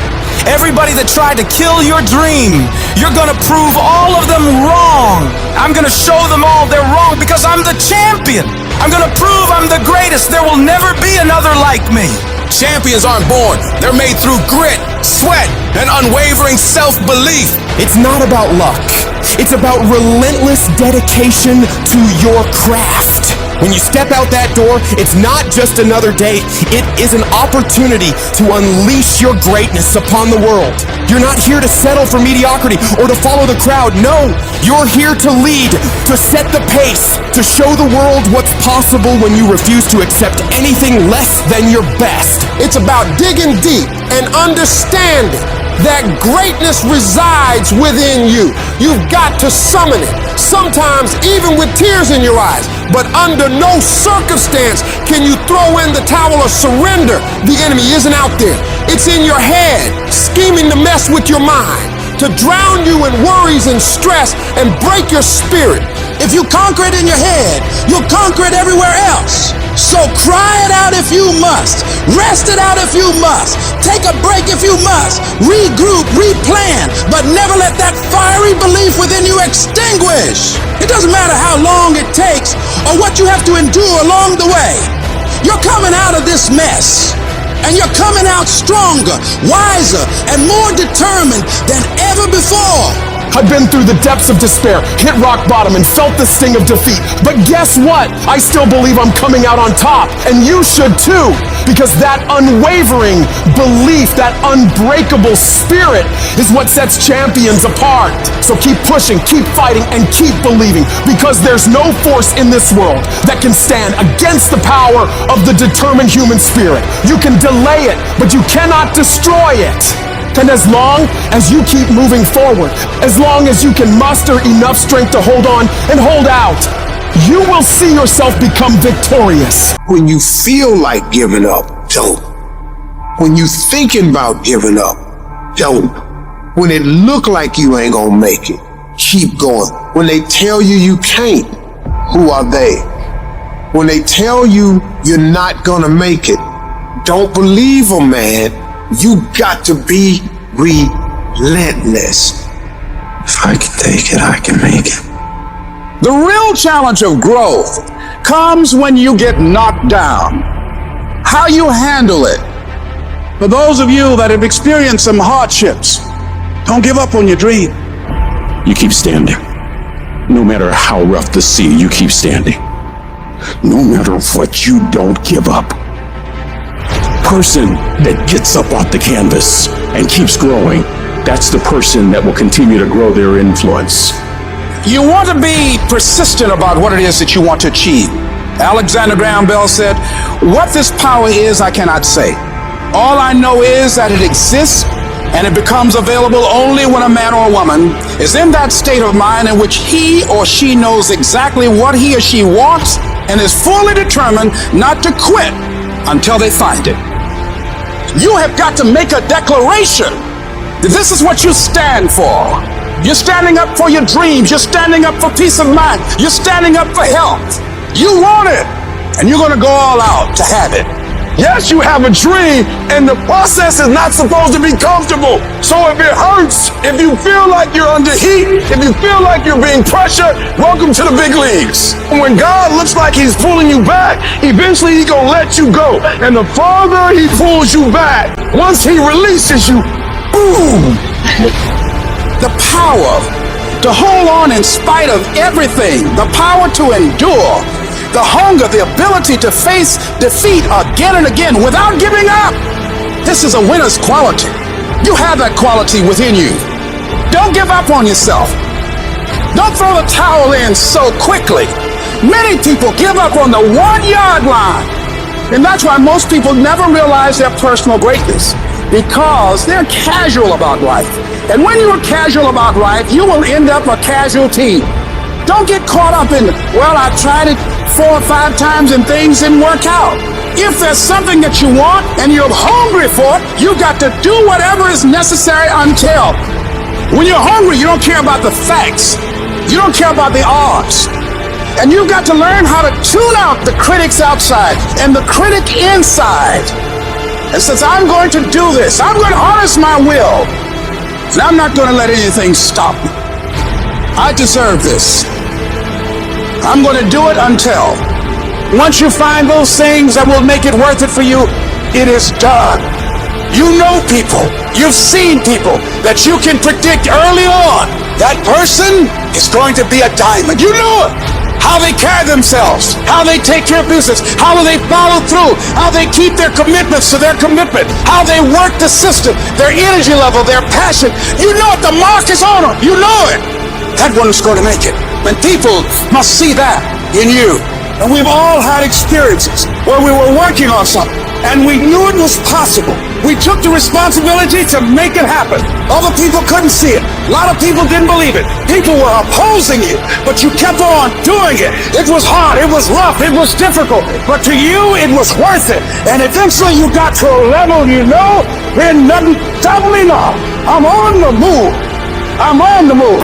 everybody that tried to kill your dream, you're gonna prove all of them wrong. I'm gonna show them all they're wrong because I'm the champion. I'm gonna prove I'm the greatest. There will never be another like me. Champions aren't born. They're made through grit, sweat, and unwavering self-belief. It's not about luck. It's about relentless dedication to your craft. When you step out that door, it's not just another day. It is an opportunity to unleash your greatness upon the world. You're not here to settle for mediocrity or to follow the crowd. No, you're here to lead, to set the pace, to show the world what's possible when you refuse to accept anything less than your best. It's about digging deep and understanding that greatness resides within you. You've got to summon it, sometimes even with tears in your eyes. But under no circumstance can you throw in the towel or surrender. The enemy isn't out there. It's in your head, scheming to mess with your mind, to drown you in worries and stress and break your spirit. If you conquer it in your head, you'll conquer it everywhere else. So cry it out if you must. Rest it out if you must. Take a break if you must. Regroup, replan, but never let that fiery belief within you extinguish. It doesn't matter how long it takes or what you have to endure along the way. You're coming out of this mess. And you're coming out stronger, wiser, and more determined than ever before. I've been through the depths of despair, hit rock bottom, and felt the sting of defeat. But guess what? I still believe I'm coming out on top. And you should too. Because that unwavering belief, that unbreakable spirit is what sets champions apart. So keep pushing, keep fighting, and keep believing. Because there's no force in this world that can stand against the power of the determined human spirit. You can delay it, but you cannot destroy it. And as long as you keep moving forward, as long as you can muster enough strength to hold on and hold out, you will see yourself become victorious. When you feel like giving up, don't. When you thinking about giving up, don't. When it look like you ain't gonna make it, keep going. When they tell you you can't, who are they? When they tell you you're not gonna make it, don't believe them, man. You got to be relentless. If I can take it, I can make it. The real challenge of growth comes when you get knocked down. How you handle it. For those of you that have experienced some hardships, don't give up on your dream. You keep standing. No matter how rough the sea, you keep standing. No matter what, you don't give up. Person that gets up off the canvas and keeps growing, that's the person that will continue to grow their influence. You want to be persistent about what it is that you want to achieve. Alexander Graham Bell said, what this power is, I cannot say. All I know is that it exists and it becomes available only when a man or a woman is in that state of mind in which he or she knows exactly what he or she wants and is fully determined not to quit until they find it. You have got to make a declaration that this is what you stand for. You're standing up for your dreams. You're standing up for peace of mind. You're standing up for health. You want it, and you're going to go all out to have it. Yes, you have a dream, and the process is not supposed to be comfortable. So if it hurts, if you feel like you're under heat, if you feel like you're being pressured, welcome to the big leagues. When God looks like he's pulling you back, eventually he's gonna let you go. And the farther he pulls you back, once he releases you, boom! The power to hold on in spite of everything, the power to endure, the hunger, the ability to face defeat again and again without giving up. This is a winner's quality. You have that quality within you. Don't give up on yourself. Don't throw the towel in so quickly. Many people give up on the 1-yard line. And that's why most people never realize their personal greatness, because they're casual about life. And when you're casual about life, you will end up a casualty. Don't get caught up in, well, I tried it 4 or 5 times and things didn't work out. If there's something that you want and you're hungry for it, you got to do whatever is necessary until. When you're hungry, you don't care about the facts. You don't care about the odds. And you've got to learn how to tune out the critics outside and the critic inside. And since I'm going to do this, I'm going to harness my will. And I'm not going to let anything stop me. I deserve this. I'm going to do it until. Once you find those things that will make it worth it for you, it is done. You know people, you've seen people that you can predict early on. That person is going to be a diamond. You know it. How they carry themselves, how they take care of business, how do they follow through, how they keep their commitments to their commitment, how they work the system, their energy level, their passion. You know it, the mark is on them. You know it. That one's going to make it. And people must see that in you. And we've all had experiences where we were working on something and we knew it was possible. We took the responsibility to make it happen. Other people couldn't see it. A lot of people didn't believe it. People were opposing you, but you kept on doing it. It was hard, it was rough, it was difficult, but to you it was worth it. And eventually you got to a level you know, then nothing, tell me now, I'm on the move. I'm on the move.